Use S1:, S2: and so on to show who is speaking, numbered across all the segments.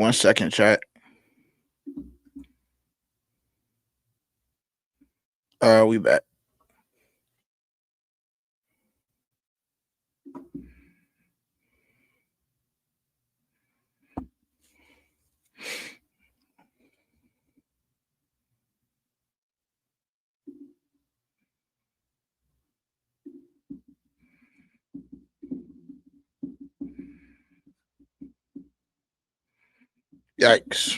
S1: 1 second, chat. We back. Yikes.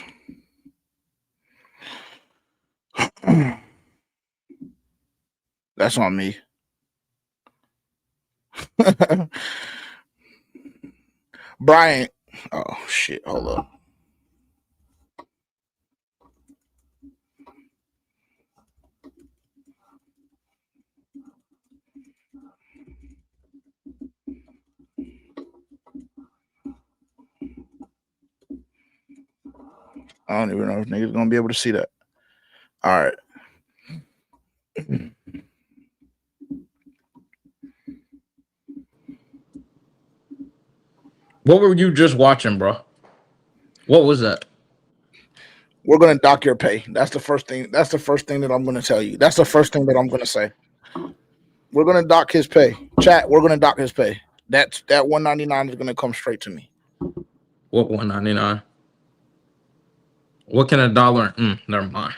S1: That's on me. Brian. Oh, shit. Hold up. I don't even know if niggas gonna be able to see that. All right.
S2: What were you just watching, bro? What was that?
S1: We're gonna dock your pay. That's the first thing. That's the first thing that I'm gonna tell you. That's the first thing that I'm gonna say. We're gonna dock his pay. Chat. We're gonna dock his pay. That $199 is gonna come straight to me.
S2: What $199? What can a dollar? Never mind.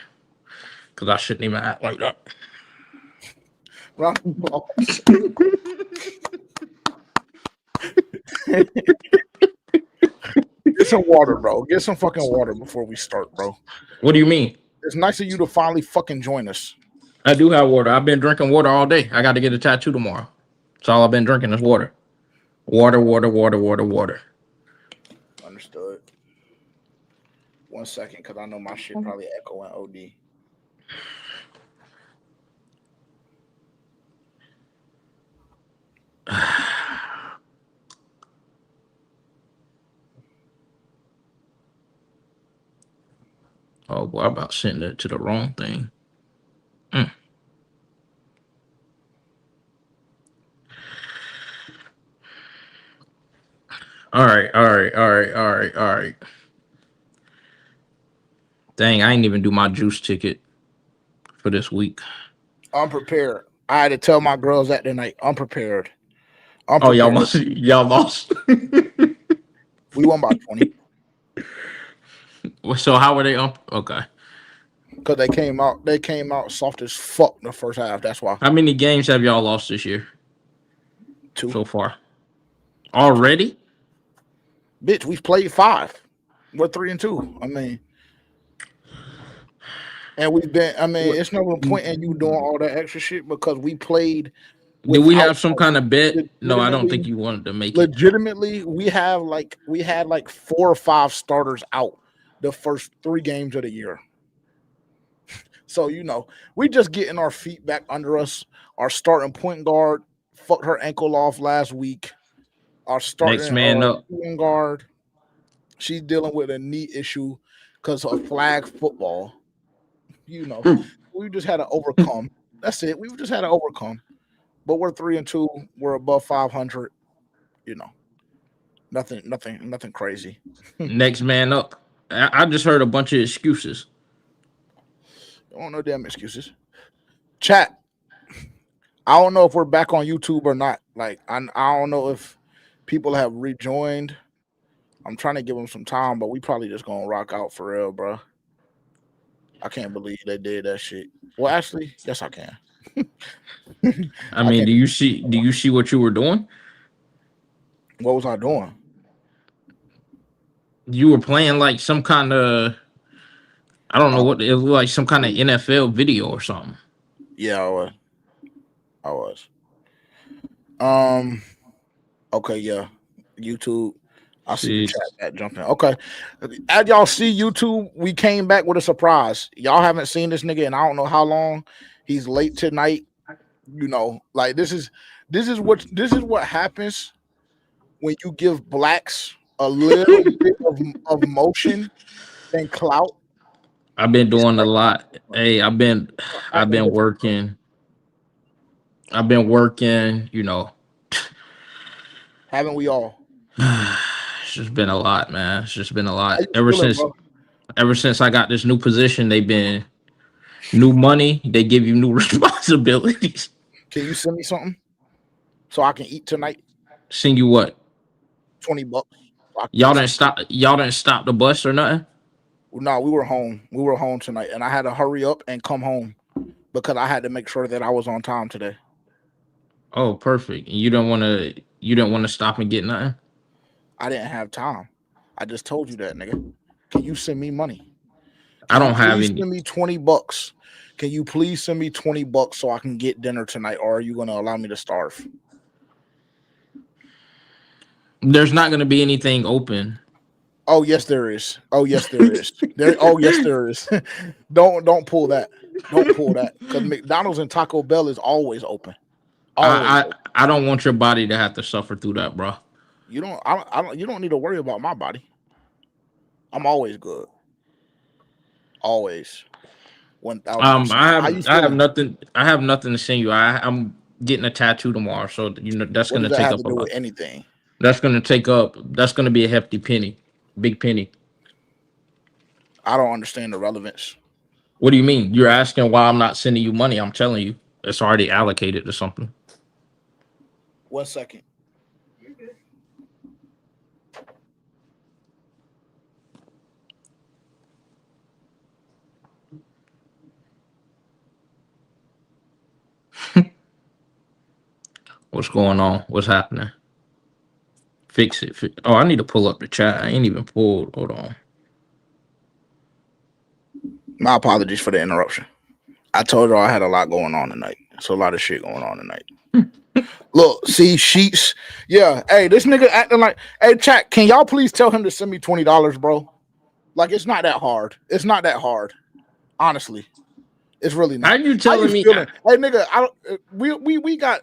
S2: Because I shouldn't even act like that.
S1: Round of applause. Get some water, bro. Get some fucking water before we start, bro.
S2: What do you mean?
S1: It's nice of you to finally fucking join us.
S2: I do have water. I've been drinking water all day. I got to get a tattoo tomorrow. That's all I've been drinking is water. Water.
S1: Understood. 1 second, because I know my shit probably echoing OD.
S2: Oh, boy, I'm about sending it to the wrong thing. All right. Dang, I ain't even do my juice ticket for this week.
S1: Unprepared. I had to tell my girls that tonight. Unprepared.
S2: Oh, y'all lost.
S1: We won by 20.
S2: So how were they up? Okay.
S1: Because they came out soft as fuck the first half. That's why.
S2: How many games have y'all lost this year
S1: 2.
S2: so far? Already?
S1: Bitch, we've played 5. We're 3-2. I mean, and we've been. I mean, it's no point in you doing all that extra shit because we played.
S2: Do we have some kind of bet? No, I don't think you wanted to make it.
S1: Legitimately, we had like 4 or 5 starters out the first 3 games of the year. So we just getting our feet back under us. Our starting point guard fucked her ankle off last week. Our starting
S2: Next man up.
S1: point guard, she's dealing with a knee issue because of flag football. We just had to overcome. That's it. We've just had to overcome. But we're 3-2. We're above 500. Nothing crazy.
S2: Next man up. I just heard a bunch of excuses.
S1: Don't no damn excuses. Chat. I don't know if we're back on YouTube or not. Like I don't know if people have rejoined. I'm trying to give them some time, but we probably just gonna rock out for real, bro. I can't believe they did that shit. Well, actually, yes, I can.
S2: I mean, do you see what you were doing?
S1: What was I doing?
S2: You were playing like some kind of, I don't know what it was, like some kind of NFL video or something.
S1: Yeah, I was. Okay, yeah. YouTube. I see the chat jumping. Okay. As y'all see YouTube, we came back with a surprise. Y'all haven't seen this nigga in I don't know how long. He's late tonight. Like this is what happens when you give blacks a little bit of motion and clout.
S2: I've been doing a lot. Hey, I've been working. I've been working,
S1: Haven't we all?
S2: It's just been a lot, man. It's just been a
S1: How
S2: lot.
S1: you feeling, bro?
S2: Ever since I got this new position, they've been new money. They give you new responsibilities.
S1: Can you send me something so I can eat tonight?
S2: Send you what?
S1: $20. So I can
S2: Y'all
S1: eat
S2: didn't
S1: something.
S2: stop. Y'all didn't stop the bus or nothing.
S1: No, we were home. We were home tonight, and I had to hurry up and come home because I had to make sure that I was on time today.
S2: Oh, perfect. And you don't want to. You didn't want to stop and get nothing.
S1: I didn't have time. I just told you that, nigga. Can you send me money?
S2: I
S1: Can you
S2: don't have
S1: please
S2: any.
S1: send me $20? Can you please send me $20 so I can get dinner tonight, or are you gonna allow me to starve?
S2: There's not going to be anything open.
S1: Oh yes, there is. Oh yes, there is. Oh yes, there is. Don't pull that. Don't pull that because McDonald's and Taco Bell is always open. Always open.
S2: I don't want your body to have to suffer through that, bro.
S1: You don't. I don't. You don't need to worry about my body. I'm always good. Always. 1000%. How you
S2: I have
S1: feeling?
S2: nothing. I have nothing to send you. I'm getting a tattoo tomorrow, so that's
S1: What
S2: going
S1: does
S2: to
S1: that
S2: take
S1: have to
S2: up a
S1: do with
S2: lot.
S1: anything?
S2: That's going to take up. That's going to be a hefty penny, big penny.
S1: I don't understand the relevance.
S2: What do you mean? You're asking why I'm not sending you money? I'm telling you, it's already allocated to something.
S1: 1 second.
S2: What's going on? What's happening? Fix it. Oh, I need to pull up the chat. I ain't even pulled. Hold on.
S1: My apologies for the interruption. I told you I had a lot going on tonight. So a lot of shit going on tonight. Look, see sheets. Yeah. Hey, this nigga acting like. Hey, chat. Can y'all please tell him to send me $20, bro? Like it's not that hard. It's not that hard. Honestly, it's really
S2: How
S1: not.
S2: you
S1: How you
S2: telling me?
S1: feeling? Hey, nigga. I don't. We got.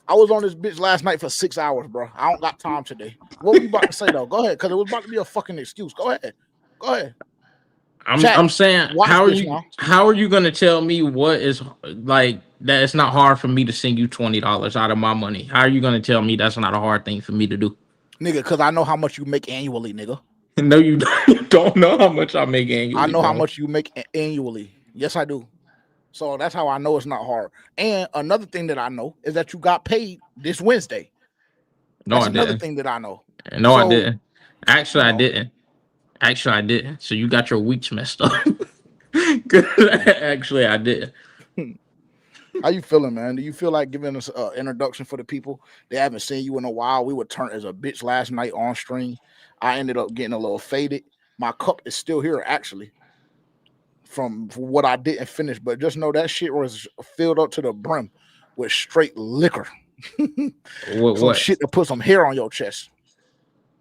S1: I was on this bitch last night for 6 hours, bro. I don't got time today. What were you about to say though? Go ahead, because it was about to be a fucking excuse. Go ahead. Go ahead. Chat.
S2: I'm saying,
S1: Watch this now.
S2: how are you gonna tell me what is like that? It's not hard for me to send you $20 out of my money. How are you gonna tell me that's not a hard thing for me to do?
S1: Nigga, because I know how much you make annually, nigga.
S2: No, you don't know how much I make
S1: I
S2: annually,
S1: know how
S2: bro.
S1: much you make annually. Yes, I do. So that's how I know it's not hard. And another thing that I know is that you got paid this Wednesday.
S2: No,
S1: That's
S2: I
S1: another
S2: didn't.
S1: thing that I know.
S2: No, I
S1: So,
S2: didn't. Actually,
S1: you
S2: I
S1: know,
S2: didn't. Actually, I didn't. So you got your weeks messed up. Actually, I did.
S1: how you feeling, man? Do you feel like giving us an introduction for the people? They haven't seen you in a while. We were turned as a bitch last night on stream. I ended up getting a little faded. My cup is still here, actually, from what I didn't finish. But just know that shit was filled up to the brim with straight liquor.
S2: What?
S1: Some
S2: What?
S1: shit to put some hair on your chest.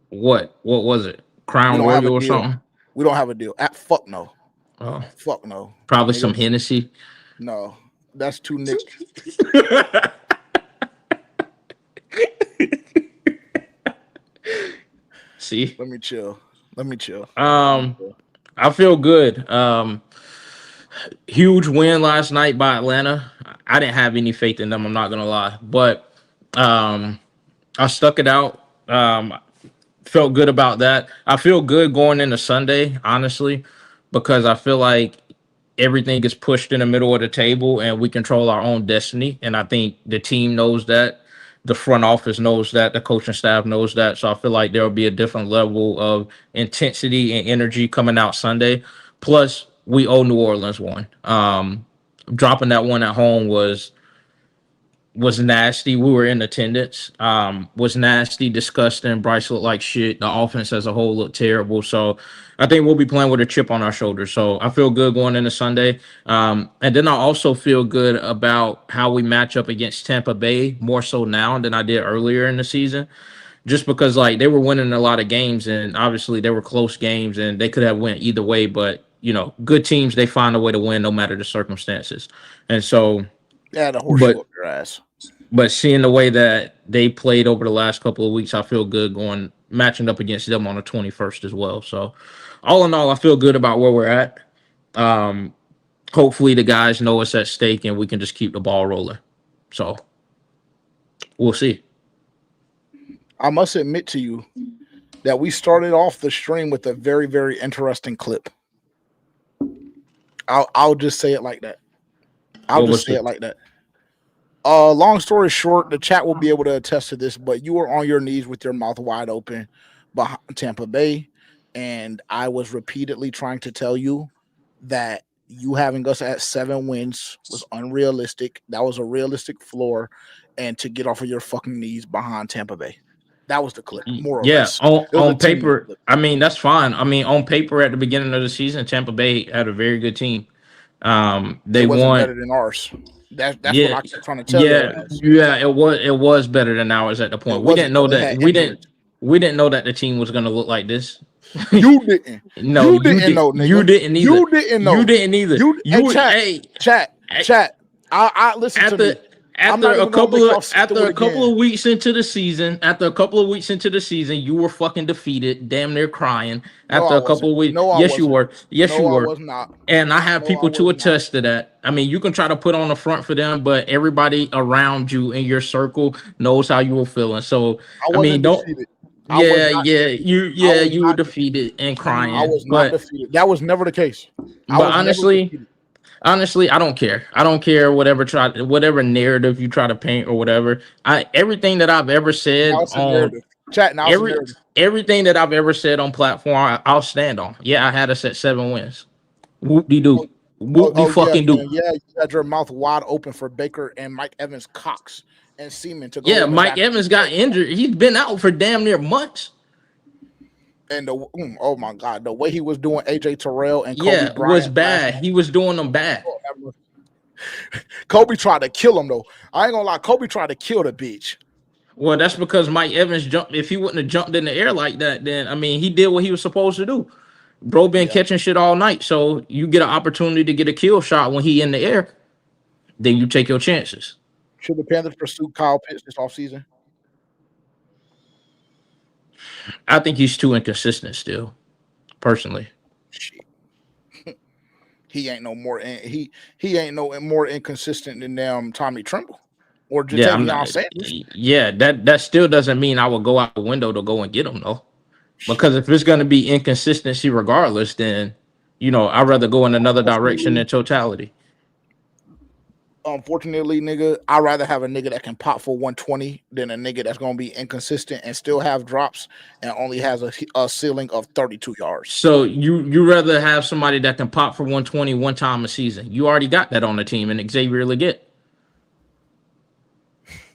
S2: What was it?
S1: We
S2: Crown
S1: don't have a
S2: Royal or
S1: deal.
S2: something?
S1: We don't have a deal. Fuck no.
S2: Oh,
S1: Fuck no.
S2: probably some
S1: Nigga.
S2: Hennessy.
S1: No. That's too Nick.
S2: See,
S1: Let me chill. Let me chill.
S2: I feel good. Huge win last night by Atlanta. I didn't have any faith in them. I'm not gonna lie, but I stuck it out. Felt good about that. I feel good going into Sunday, honestly, because I feel like everything is pushed in the middle of the table and we control our own destiny. And I think the team knows that. The front office knows that. The coaching staff knows that. So I feel like there will be a different level of intensity and energy coming out Sunday. Plus, we owe New Orleans one. Dropping that one at home was nasty. We were in attendance. Was nasty, disgusting. Bryce looked like shit. The offense as a whole looked terrible. So I think we'll be playing with a chip on our shoulder. So I feel good going into Sunday. And then I also feel good about how we match up against Tampa Bay more so now than I did earlier in the season. Just because like they were winning a lot of games and obviously they were close games and they could have went either way. But good teams, they find a way to win no matter the circumstances. And so
S1: Yeah, the horseshoe
S2: but
S1: up your ass.
S2: but seeing the way that they played over the last couple of weeks, I feel good going matching up against them on the 21st as well. So, all in all, I feel good about where we're at. Um, Hopefully, the guys know it's at stake and we can just keep the ball rolling. So, we'll see.
S1: I must admit to you that we started off the stream with a very, very interesting clip. I'll just say it like that. I'll
S2: What
S1: just
S2: was
S1: say it
S2: it?
S1: like that. Long story short, the chat will be able to attest to this, but you were on your knees with your mouth wide open behind Tampa Bay, and I was repeatedly trying to tell you that you having us at 7 wins was unrealistic. That was a realistic floor, and to get off of your fucking knees behind Tampa Bay. That was the clip, more or
S2: Yeah,
S1: less.
S2: on
S1: It was a 10 minute
S2: paper,
S1: clip.
S2: I mean that's fine. I mean on paper at the beginning of the season, Tampa Bay had a very good team.
S1: It
S2: They
S1: wasn't
S2: won.
S1: better than ours. That's what
S2: Yeah,
S1: I kept trying to tell your
S2: yeah,
S1: ass.
S2: yeah. It was better than ours at the
S1: It
S2: point. We didn't
S1: wasn't
S2: know
S1: because it
S2: that
S1: had injuries.
S2: we didn't know that the team was gonna look like this.
S1: You didn't.
S2: No,
S1: You
S2: you
S1: didn't
S2: did.
S1: know,
S2: You
S1: nigga.
S2: didn't either.
S1: You didn't
S2: You
S1: know.
S2: didn't either.
S1: You hey
S2: You
S1: chat,
S2: hey,
S1: chat,
S2: hey,
S1: chat. I listen to
S2: after
S1: me. I'm not even gonna make y'all sit through
S2: after
S1: it
S2: a couple
S1: again.
S2: of weeks into the season, you were fucking defeated, damn near crying.
S1: No,
S2: After
S1: I
S2: a couple
S1: wasn't.
S2: of weeks,
S1: No, I
S2: yes, you
S1: wasn't.
S2: were. Yes, you
S1: No, I
S2: were.
S1: was not.
S2: And I have
S1: No, I
S2: people to
S1: was not.
S2: attest to that. I mean, you can try to put on the front for them, but everybody around you in your circle knows how you were feeling. So,
S1: I
S2: I mean,
S1: wasn't
S2: don't.
S1: defeated. I was
S2: Yeah,
S1: not
S2: yeah,
S1: defeated. I was
S2: you were
S1: not
S2: defeated and
S1: I
S2: crying,
S1: was not defeated. That was never the case. I
S2: but
S1: was never
S2: honestly,
S1: defeated.
S2: I don't care. I don't care whatever narrative you try to paint or whatever. I everything that I've ever
S1: Now
S2: said
S1: it's a
S2: on
S1: narrative. Chat. Now it's a
S2: every
S1: narrative.
S2: everything that I've ever said on platform, I'll stand on. Yeah, I had us at 7 wins. Whoop de
S1: Oh,
S2: doo. Whoop de
S1: yeah,
S2: fucking do.
S1: and yeah, you had your mouth wide open for Baker and Mike Evans, Cox, and Seaman to go
S2: Yeah,
S1: in the
S2: Mike
S1: back of
S2: Evans
S1: the
S2: got
S1: field.
S2: injured. He's been out for damn near months.
S1: And oh my god, the way he was doing AJ Terrell and Kobe
S2: Yeah, was
S1: Bryant last
S2: bad.
S1: night.
S2: He was doing them bad.
S1: Lord have mercy. Kobe tried to kill him though. I ain't gonna lie, Kobe tried to kill the bitch.
S2: Well, that's because Mike Evans jumped. If he wouldn't have jumped in the air like that, then I mean, he did what he was supposed to do. Bro been
S1: Yeah.
S2: catching shit all night, so you get an opportunity to get a kill shot when he in the air, then you take your chances.
S1: Should the Panthers pursue Kyle Pitts this offseason?
S2: I think he's too inconsistent still, personally.
S1: Shit. He ain't no more he ain't no more inconsistent than Tommy Tremble or
S2: Yeah, I'm not.
S1: Jatavion Sanders.
S2: Yeah, that still doesn't mean I would go out the window to go and get him though. Because if it's going to be inconsistency regardless, then I'd rather go in another direction in
S1: Unfortunately,
S2: totality.
S1: unfortunately, nigga, I'd rather have a nigga that can pop for 120 than a nigga that's gonna be inconsistent and still have drops and only has a ceiling of 32 yards.
S2: So you rather have somebody that can pop for 120 one time a season. You already got that on the team and Xavier Leggett.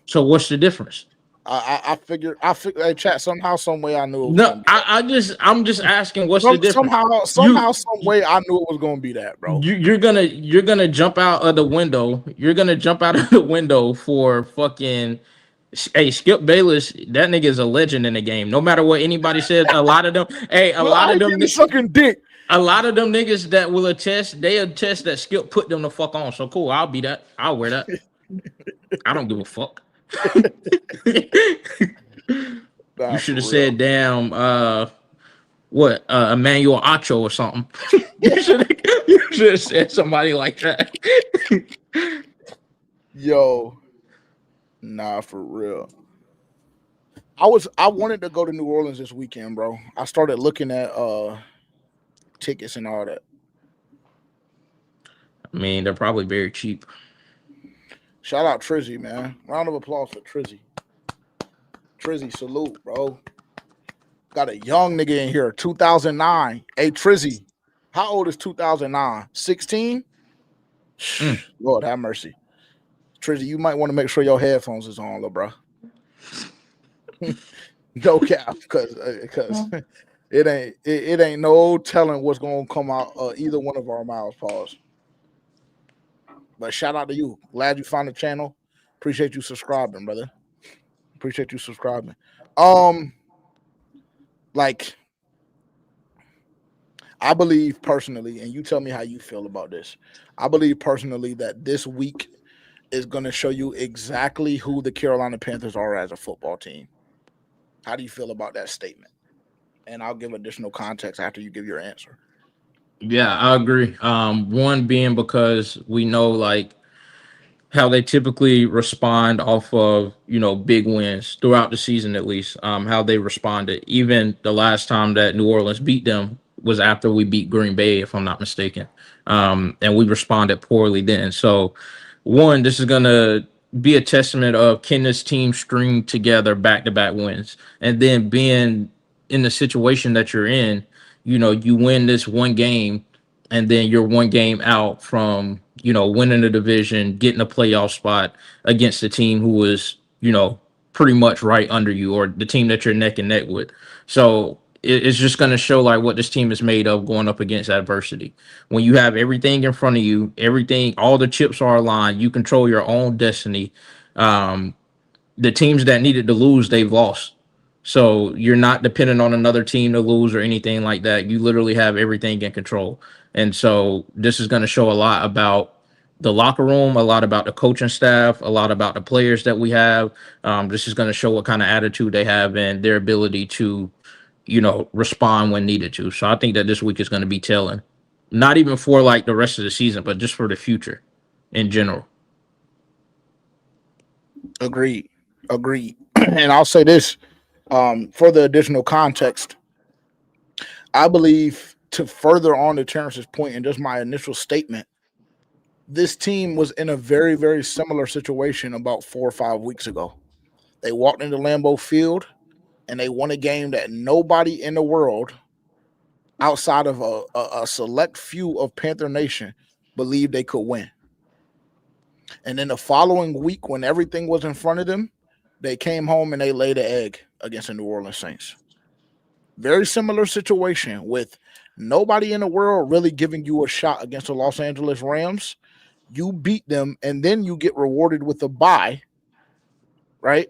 S2: So what's the difference?
S1: I figured hey, chat somehow, some way I knew it was
S2: No,
S1: gonna be that.
S2: I'm just asking what's the difference.
S1: Somehow, some way I knew it was gonna be that, bro.
S2: You're gonna jump out of the window. You're gonna jump out of the window for fucking hey Skip Bayless. That nigga is a legend in the game. No matter what anybody says, a lot of them. Hey,
S1: Well, I ain't getting sucking dick.
S2: a lot of them niggas that will attest. They attest that Skip put them the fuck on. So cool. I'll be that. I'll wear that. I don't give a fuck.
S1: Nah,
S2: You should
S1: for
S2: have
S1: real.
S2: said, damn, Emmanuel Acho or something. you should have said somebody like that.
S1: Yo, nah, for real. I wanted to go to New Orleans this weekend, bro. I started looking at tickets and all that.
S2: I mean, they're probably very cheap.
S1: Shout out Trizzy, man. Round of applause for Trizzy. Trizzy, salute, bro. Got a young nigga in here, 2009. Hey, Trizzy, how old is 2009? 16? Lord have mercy. Trizzy, you might want to make sure your headphones is on, little bro. No cap, because it ain't no telling what's gonna come out either one of our mouths. Pause. But shout out to you. Glad you found the channel. Appreciate you subscribing, brother. Appreciate you subscribing. Like I believe personally, and you tell me how you feel about this. I believe personally that this week is going to show you exactly who the Carolina Panthers are as a football team. How do you feel about that statement? And I'll give additional context after you give your answer.
S2: Yeah, I agree. One being because we know, like, how they typically respond off of big wins throughout the season, at least how they responded. Even the last time that New Orleans beat them was after we beat Green Bay, if I'm not mistaken, and we responded poorly then. So one, this is gonna be a testament of can this team string together back-to-back wins, and then being in the situation that you're in, you win this one game, and then you're one game out from winning the division, getting a playoff spot against the team who was pretty much right under you, or the team that you're neck and neck with. So it's just going to show like what this team is made of going up against adversity. When you have everything in front of you, everything, all the chips are aligned, you control your own destiny. Um, the teams that needed to lose, they've lost. So you're not dependent on another team to lose or anything like that. You literally have everything in control. And so this is going to show a lot about the locker room, a lot about the coaching staff, a lot about the players that we have. This is going to show what kind of attitude they have and their ability to, respond when needed to. So I think that this week is going to be telling, not even for like the rest of the season, but just for the future in general.
S1: Agreed. Agreed. And I'll say this for the additional context. I believe to further on to Terrence's point and just my initial statement, this team was in a very, very similar situation about 4 or 5 weeks ago. They walked into Lambeau Field and they won a game that nobody in the world outside of a select few of Panther Nation believed they could win. And then the following week, when everything was in front of them, they came home and they laid an egg against the New Orleans Saints. Very similar situation with nobody in the world really giving you a shot against the Los Angeles Rams. You beat them, and then you get rewarded with a bye, right?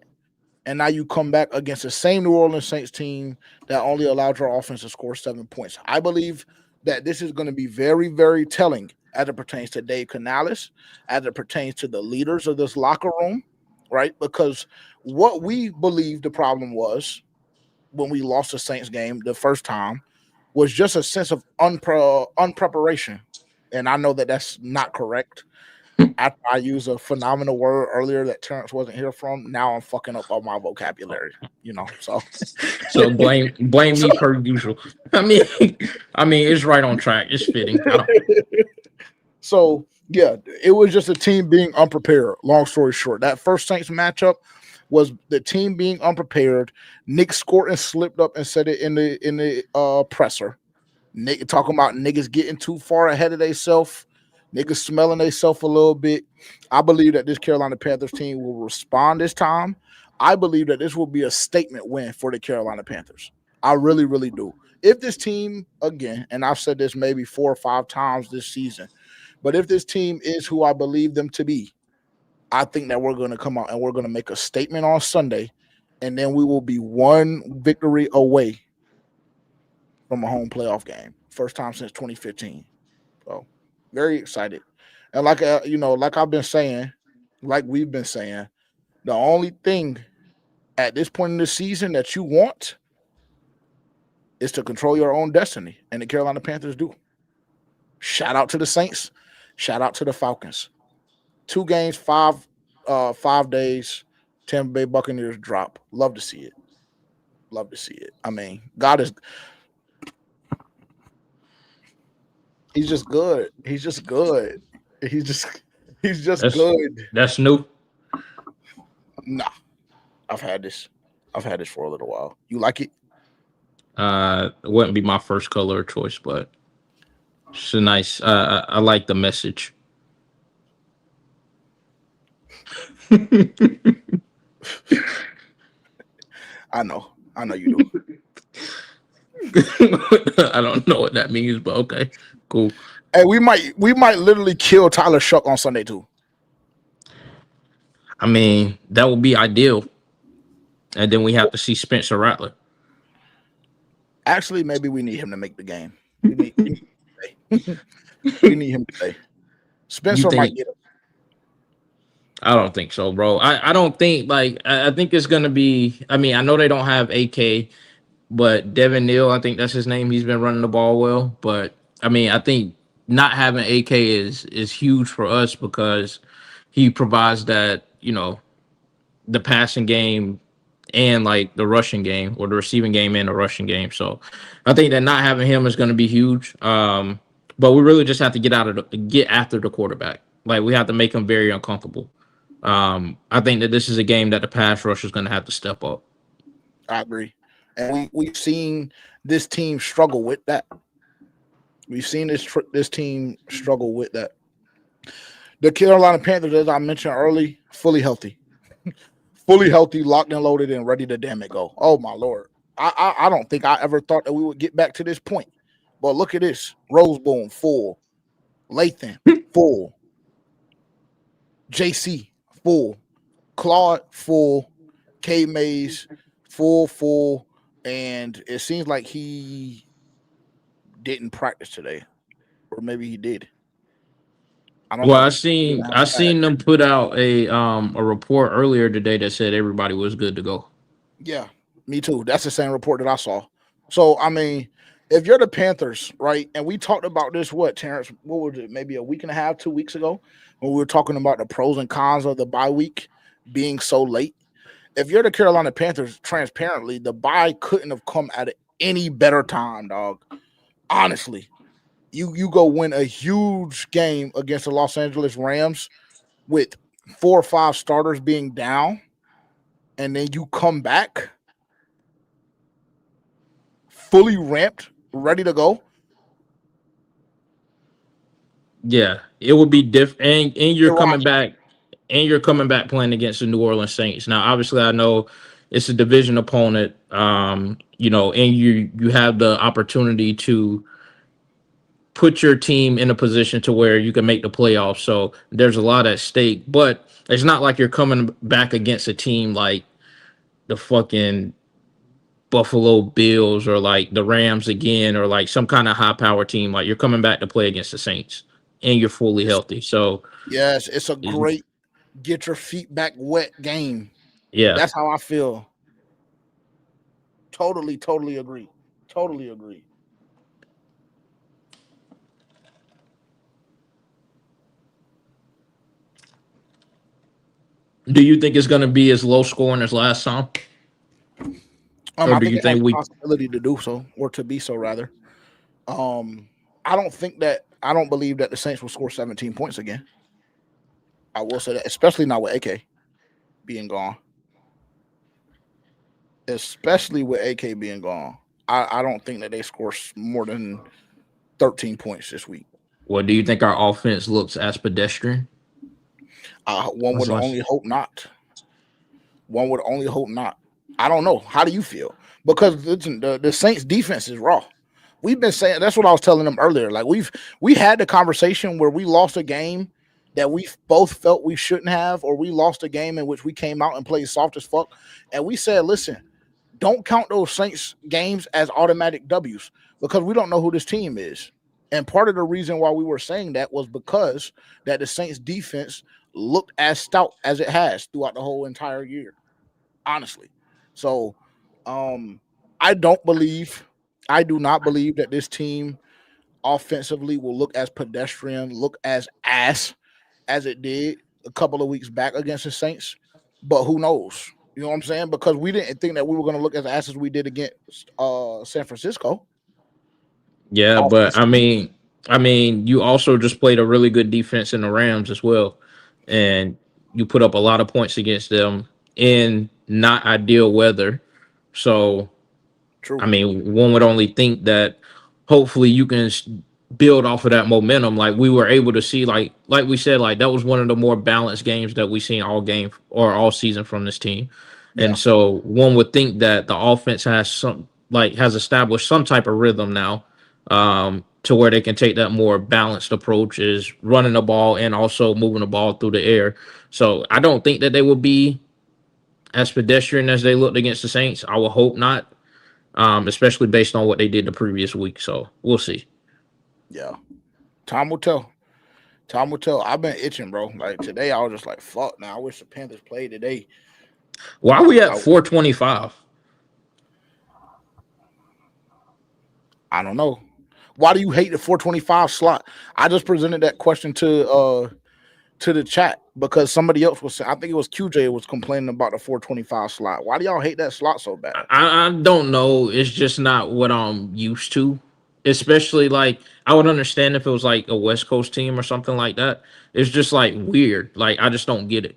S1: And now you come back against the same New Orleans Saints team that only allowed your offense to score 7 points. I believe that this is going to be very, very telling as it pertains to Dave Canales, as it pertains to the leaders of this locker room, right? Because what we believe the problem was when we lost the Saints game the first time was just a sense of unpreparation. And I know that that's not correct. After I used a phenomenal word earlier that Terrence wasn't here from, now I'm fucking up all my vocabulary, So,
S2: So blame
S1: so,
S2: me per usual. I mean, it's right on track. It's fitting. I don't.
S1: so yeah, it was just a team being unprepared. Long story short, that first Saints matchup was the team being unprepared. Nick Scorton slipped up and said it in the presser. Nick talking about niggas getting too far ahead of themselves, niggas smelling themselves a little bit. I believe that this Carolina Panthers team will respond this time. I believe that this will be a statement win for the Carolina Panthers. I really, really do. If this team, again, and I've said this maybe 4 or 5 times this season, but if this team is who I believe them to be, I think that we're going to come out and we're going to make a statement on Sunday, and then we will be one victory away from a home playoff game. First time since 2015. So very excited. And like I've been saying, like we've been saying, the only thing at this point in the season that you want is to control your own destiny, and the Carolina Panthers do. Shout out to the Saints. Shout out to the Falcons. 2 games, 5 days. Tampa Bay Buccaneers drop. Love to see it. Love to see it. I mean, God is he's just good. He's just good. He's just he's just
S2: That's
S1: good.
S2: that's new.
S1: Nah, I've had this. I've had this for a little while. You like it?
S2: It wouldn't be my first color of choice, but it's a nice. I like the message.
S1: I know. I know you do.
S2: I don't know what that means, but okay, cool.
S1: Hey, we might literally kill Tyler Shuck on Sunday too.
S2: I mean, that would be ideal, and then we have to see Spencer Rattler.
S1: Actually, maybe we need him to make the game. We need him to play.
S2: You
S1: Spencer might
S2: think?
S1: get him.
S2: I don't think so, bro. I don't think like I think it's gonna be. I mean, I know they don't have AK, but Devin Neal, I think that's his name. He's been running the ball well, but I mean, I think not having AK is huge for us because he provides that, the passing game and like the rushing game or the receiving game and the rushing game. So I think that not having him is going to be huge. But we really just have to get after the quarterback. Like we have to make him very uncomfortable. I think that this is a game that the pass rush is going to have to step up.
S1: I agree, and we've seen this team struggle with that. We've seen this team struggle with that. The Carolina Panthers, as I mentioned early, fully healthy, locked and loaded, and ready to damn it go. Oh my lord! I don't think I ever thought that we would get back to this point. But look at this: Rosebone full, Lathan full, JC full, Claude full, K Mays full, and it seems like he didn't practice today, or maybe he did. I don't
S2: Well,
S1: know.
S2: I seen them put out a report earlier today that said everybody was good to go.
S1: Yeah, me too. That's the same report that I saw. So I mean, if you're the Panthers, right, and we talked about this, what Terrence? What was it? Maybe a week and a half, 2 weeks ago, when we were talking about the pros and cons of the bye week being so late. If you're the Carolina Panthers, transparently, the bye couldn't have come at any better time, dog. Honestly, you go win a huge game against the Los Angeles Rams with 4 or 5 starters being down, and then you come back fully ramped, ready to go.
S2: Yeah, it would be different, and you're coming
S1: Irrational.
S2: back, playing against the New Orleans Saints. Now, obviously, I know it's a division opponent, and you have the opportunity to put your team in a position to where you can make the playoffs. So there's a lot at stake, but it's not like you're coming back against a team like the fucking Buffalo Bills or like the Rams again or like some kind of high power team. Like you're coming back to play against the Saints and you're fully
S1: It's,
S2: healthy. So
S1: yes, it's a
S2: it's-
S1: great get your feet back wet game.
S2: yeah.
S1: That's how I feel. Totally agree. Totally agree.
S2: Do you think it's going to be as low scoring as last time? Or
S1: I
S2: do
S1: think
S2: you
S1: it has
S2: think
S1: the
S2: we
S1: possibility to do so, or to be so rather. Um, I don't think that I don't believe that the Saints will score 17 points again. I will say that, especially not with AK being gone. Especially with AK being gone. I don't think that they score more than 13 points this week.
S2: what do you think our offense looks as pedestrian?
S1: One
S2: When's
S1: would
S2: the last-
S1: only hope not. One would only hope not. I don't know. How do you feel? Because listen, the Saints defense is raw. We've been saying that's what I was telling them earlier. Like we had the conversation where we lost a game that we both felt we shouldn't have, or we lost a game in which we came out and played soft as fuck. And we said, listen, don't count those Saints games as automatic W's because we don't know who this team is. And part of the reason why we were saying that was because that the Saints defense looked as stout as it has throughout the whole entire year. Honestly. So um I don't believe I do not believe that this team offensively will look as pedestrian, look as ass as it did a couple of weeks back against the Saints. But who knows? You know what I'm saying? Because we didn't think that we were going to look as ass as we did against San Francisco
S2: Yeah, but
S1: offensively.
S2: you also just played a really good defense in the Rams as well, and you put up a lot of points against them in not ideal weather. So
S1: True.
S2: I mean, one would only think that hopefully you can build off of that momentum. Like we were able to see, like we said, like that was one of the more balanced games that we seen all game or all season from this team. And
S1: Yeah.
S2: so one would think that the offense has established some type of rhythm now, to where they can take that more balanced approach is running the ball and also moving the ball through the air. So I don't think that they will be as pedestrian as they looked against the Saints. I would hope not, especially based on what they did the previous week. So we'll see.
S1: Yeah. Time will tell. Time will tell. I've been itching, bro. Like today, I was just like, fuck. Now I wish the Panthers played today.
S2: Why are we at
S1: I,
S2: 425?
S1: I don't know. Why do you hate the 425 slot? I just presented that question to to the chat because somebody else was. I think it was QJ was complaining about the 425 slot. Why do y'all hate that slot so bad?
S2: I don't know. It's just not what I'm used to. Especially like I would understand if it was like a West Coast team or something like that. It's just like weird. Like I just don't get it.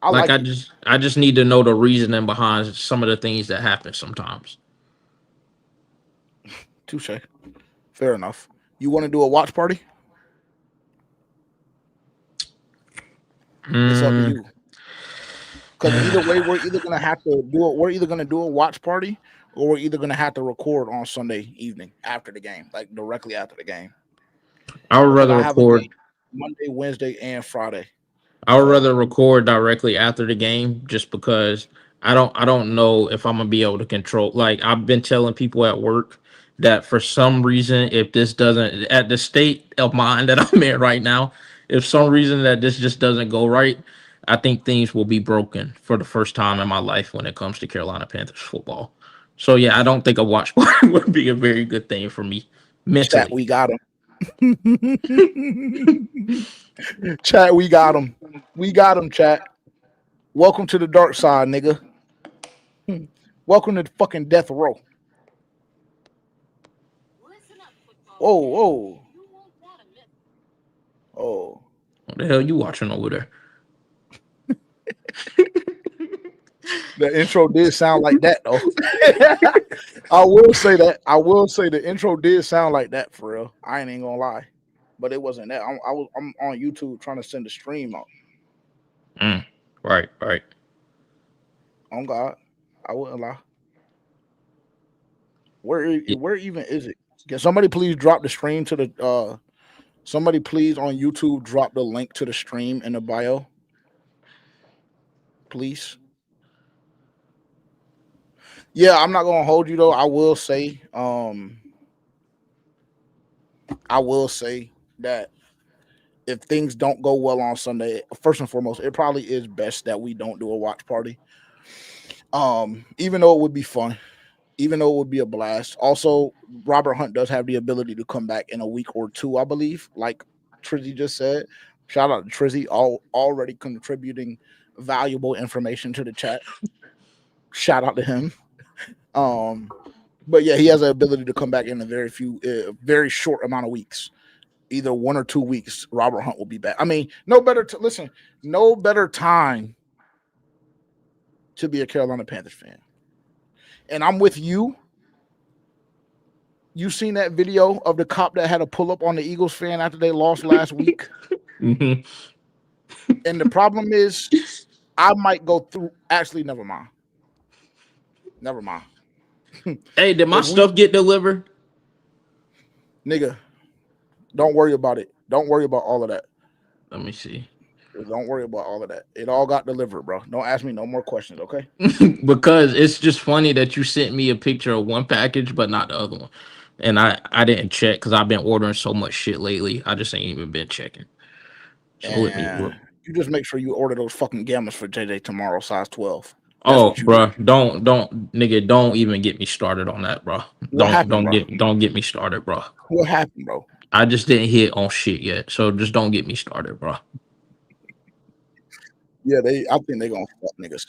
S1: I
S2: Like
S1: like it.
S2: I just need to know the reasoning behind some of the things that happen sometimes.
S1: Touche. Fair enough. You want to do a watch party? It's up to
S2: Mm.
S1: you. Because either way, we're either gonna have to do it. We're either gonna do a watch party, or we're either gonna have to record on Sunday evening after the game, like directly after the game.
S2: I would
S1: Because
S2: rather
S1: I have a game
S2: record
S1: Monday, Wednesday, and Friday.
S2: I would
S1: So
S2: rather record directly after the game just because I don't know if I'm gonna be able to control. Like I've been telling people at work that for some reason if this doesn't at the state of mind that I'm in right now, if some reason that this just doesn't go right, I think things will be broken for the first time in my life when it comes to Carolina Panthers football. So yeah, I don't think a watch party would be a very good thing for me
S1: chat,
S2: mentally.
S1: we got him. Chat, we got him. We got him. Chat. Welcome to the dark side, nigga. Welcome to the fucking death row. Whoa, whoa, oh.
S2: What the hell you watching over there?
S1: The intro did sound like that though. I will say that. I will say the intro did sound like that for real. I ain't gonna lie, but it wasn't that. I'm on YouTube trying to send a stream out.
S2: Mm, right, right.
S1: On God, I wouldn't lie. Where even is it? Can somebody please drop the stream to the somebody please on YouTube drop the link to the stream in the bio, please. Yeah, I'm not gonna hold you though. I will say that if things don't go well on Sunday, first and foremost, it probably is best that we don't do a watch party. Even though it would be fun, even though it would be a blast. Also, Robert Hunt does have the ability to come back in a week or two, I believe. Like Trizzy just said. Shout out to Trizzy, already contributing valuable information to the chat. Shout out to him. Um, but yeah, he has the ability to come back in a very short amount of weeks, either 1 or 2 weeks. Robert Hunt will be back. I mean, listen, no better time to be a Carolina Panthers fan. And I'm with you. You seen that video of the cop that had to pull up on the Eagles fan after they lost last week?
S2: Mhm.
S1: And the problem is, I might go through. Actually, never mind. Never mind.
S2: Hey, did my
S1: If we,
S2: stuff get delivered?
S1: nigga, don't worry about it. Don't worry about all of that.
S2: Let me see.
S1: Don't worry about all of that. It all got delivered, bro. Don't ask me no more questions, okay?
S2: Because it's just funny that you sent me a picture of one package but not the other one. And I didn't check because I've been ordering so much shit lately. I just ain't even been checking. So let me
S1: And
S2: look.
S1: you just make sure you order those fucking gammas for JJ tomorrow, size 12. That's
S2: Oh,
S1: what you do.
S2: bro, don't nigga, don't even get me started on that, bro.
S1: What happened, bro?
S2: Don't get me started, bro.
S1: What happened, bro?
S2: I just didn't hit on shit yet, so just don't get me started, bro.
S1: Yeah, I think they gonna fuck niggas.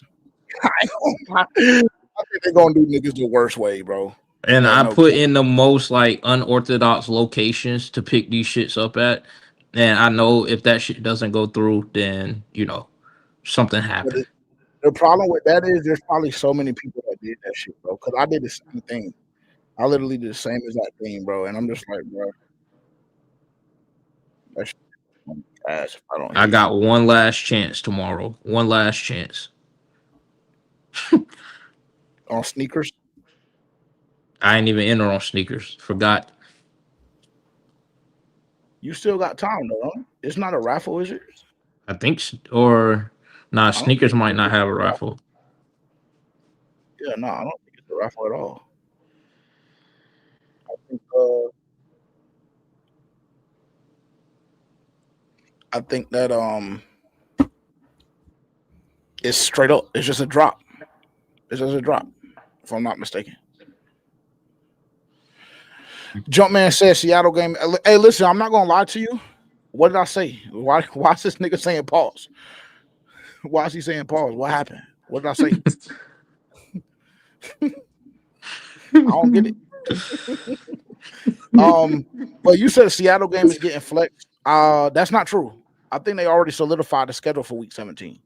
S1: I think they gonna do niggas the worst way, bro.
S2: And I
S1: No
S2: put
S1: cap.
S2: in the most like unorthodox locations to pick these shits up at. And I know if that shit doesn't go through, then something
S1: But
S2: happened.
S1: the problem with that is there's probably so many people that did that shit, bro. Because I did the same thing. I literally did the same exact thing, bro. And I'm just like, bro, that's ass if I don't
S2: I
S1: hear you
S2: got one last chance tomorrow. One last chance.
S1: on sneakers.
S2: I ain't even enter on sneakers. Forgot.
S1: You still got time though. Huh? It's not a raffle, is it?
S2: I think or nah,
S1: I don't think
S2: sneakers might not
S1: it's
S2: have a
S1: a raffle.
S2: raffle.
S1: Yeah, no, I don't think it's a raffle at all. I think, I think that it's straight up. It's just a drop. It's just a drop, if I'm not mistaken. Jumpman says Seattle game. Hey, listen, I'm not gonna lie to you. What did I say? Why is this nigga saying pause? Why is he saying pause? What happened? What did I say? I don't get it. But you said the Seattle game is getting flexed. That's not true. I think they already solidified the schedule for week 17.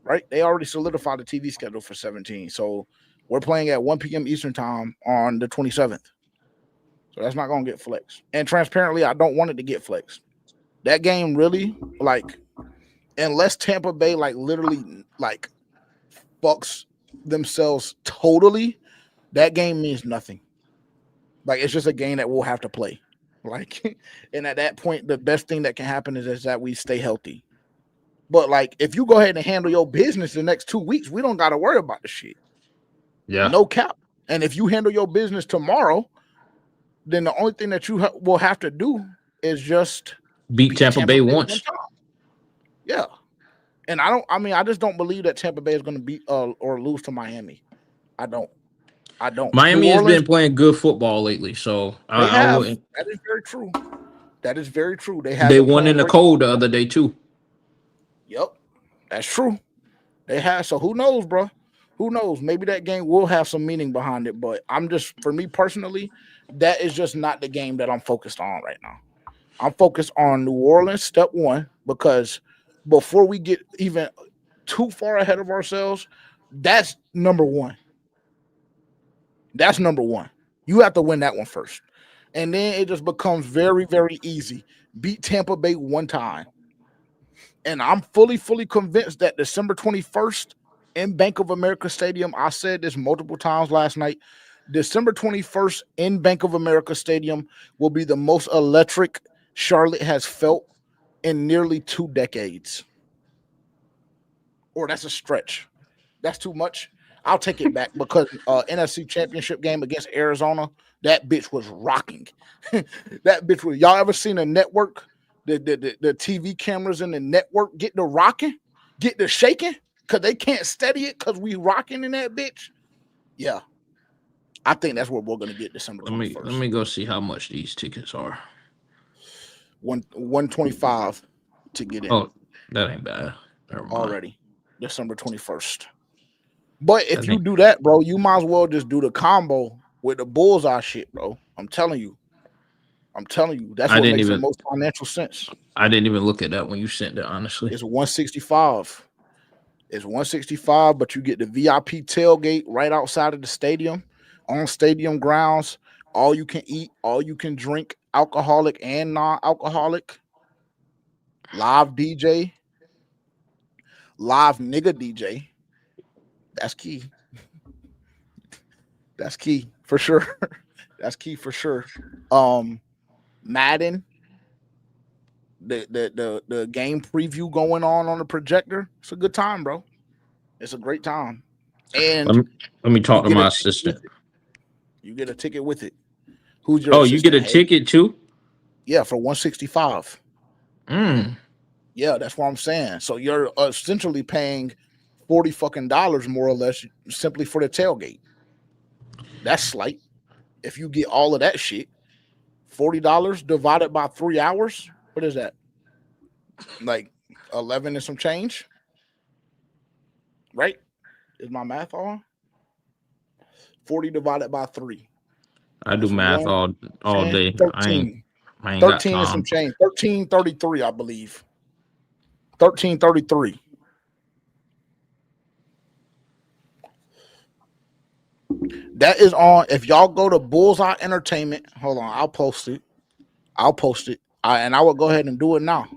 S1: Right? They already solidified the TV schedule for 17. So we're playing at 1 p.m. Eastern time on the 27th. So that's not gonna get flexed. And transparently, I don't want it to get flexed. That game really, like, unless Tampa Bay like literally like fucks themselves totally, that game means nothing. Like, it's just a game that we'll have to play. Like, and at that point, the best thing that can happen is that we stay healthy. But like, if you go ahead and handle your business the next 2 weeks, we don't got to worry about the shit.
S2: Yeah.
S1: No cap. And if you handle your business tomorrow, then the only thing that you will have to do is just
S2: beat Tampa Bay once.
S1: Yeah. And I just don't believe that Tampa Bay is going to beat or lose to Miami. I don't.
S2: Miami has been playing good football lately, so I wouldn't.
S1: That is very true. That is very true.
S2: They won in the cold the other day too.
S1: Yep, that's true. They have. So who knows, bro? Who knows? Maybe that game will have some meaning behind it. But for me personally, that is just not the game that I'm focused on right now. I'm focused on New Orleans, step one, because before we get even too far ahead of ourselves, that's number one. That's number one. You have to win that one first. And then it just becomes very, very easy. Beat Tampa Bay one time. And I'm fully convinced that December 21st in Bank of America Stadium, I said this multiple times last night, December 21st in Bank of America Stadium will be the most electric Charlotte has felt in nearly 2 decades. Or that's a stretch. That's too much. I'll take it back because NFC Championship game against Arizona, that bitch was rocking. That bitch was. Y'all ever seen a network? The TV cameras in the network get the rocking, get the shaking, because they can't steady it because we rocking in that bitch. Yeah, I think that's what we're gonna get December 21st.
S2: Let me go see how much these tickets are.
S1: 125 to get in.
S2: Oh, that ain't bad.
S1: Already, December 21st. But if you do that, bro, you might as well just do the combo with the bullseye shit, bro. I'm telling you. That's what makes the most financial sense.
S2: I didn't even look at that when you sent it, honestly.
S1: It's 165. It's 165, but you get the VIP tailgate right outside of the stadium, on stadium grounds. All you can eat, all you can drink, alcoholic and non-alcoholic. Live DJ. Live nigga DJ. That's key. That's key for sure. That's key for sure. Madden, the game preview going on the projector. It's a good time, bro. It's a great time. And
S2: let me talk to my assistant.
S1: You get a ticket with it. Who's your?
S2: Oh, you get a ticket too?
S1: Yeah, for 165. Yeah, that's what I'm saying. So you're essentially paying $40 fucking more or less simply for the tailgate. That's slight. If you get all of that shit, $40 divided by 3 hours, what is that? Like 11 and some change, right? Is my math on? 40 divided by 3.
S2: I do math all day.
S1: 13. I ain't 13 and some change. 1333, I believe. 1333. That is on. If y'all go to Bullseye Entertainment, hold on, I'll post it. And I will go ahead and do it now.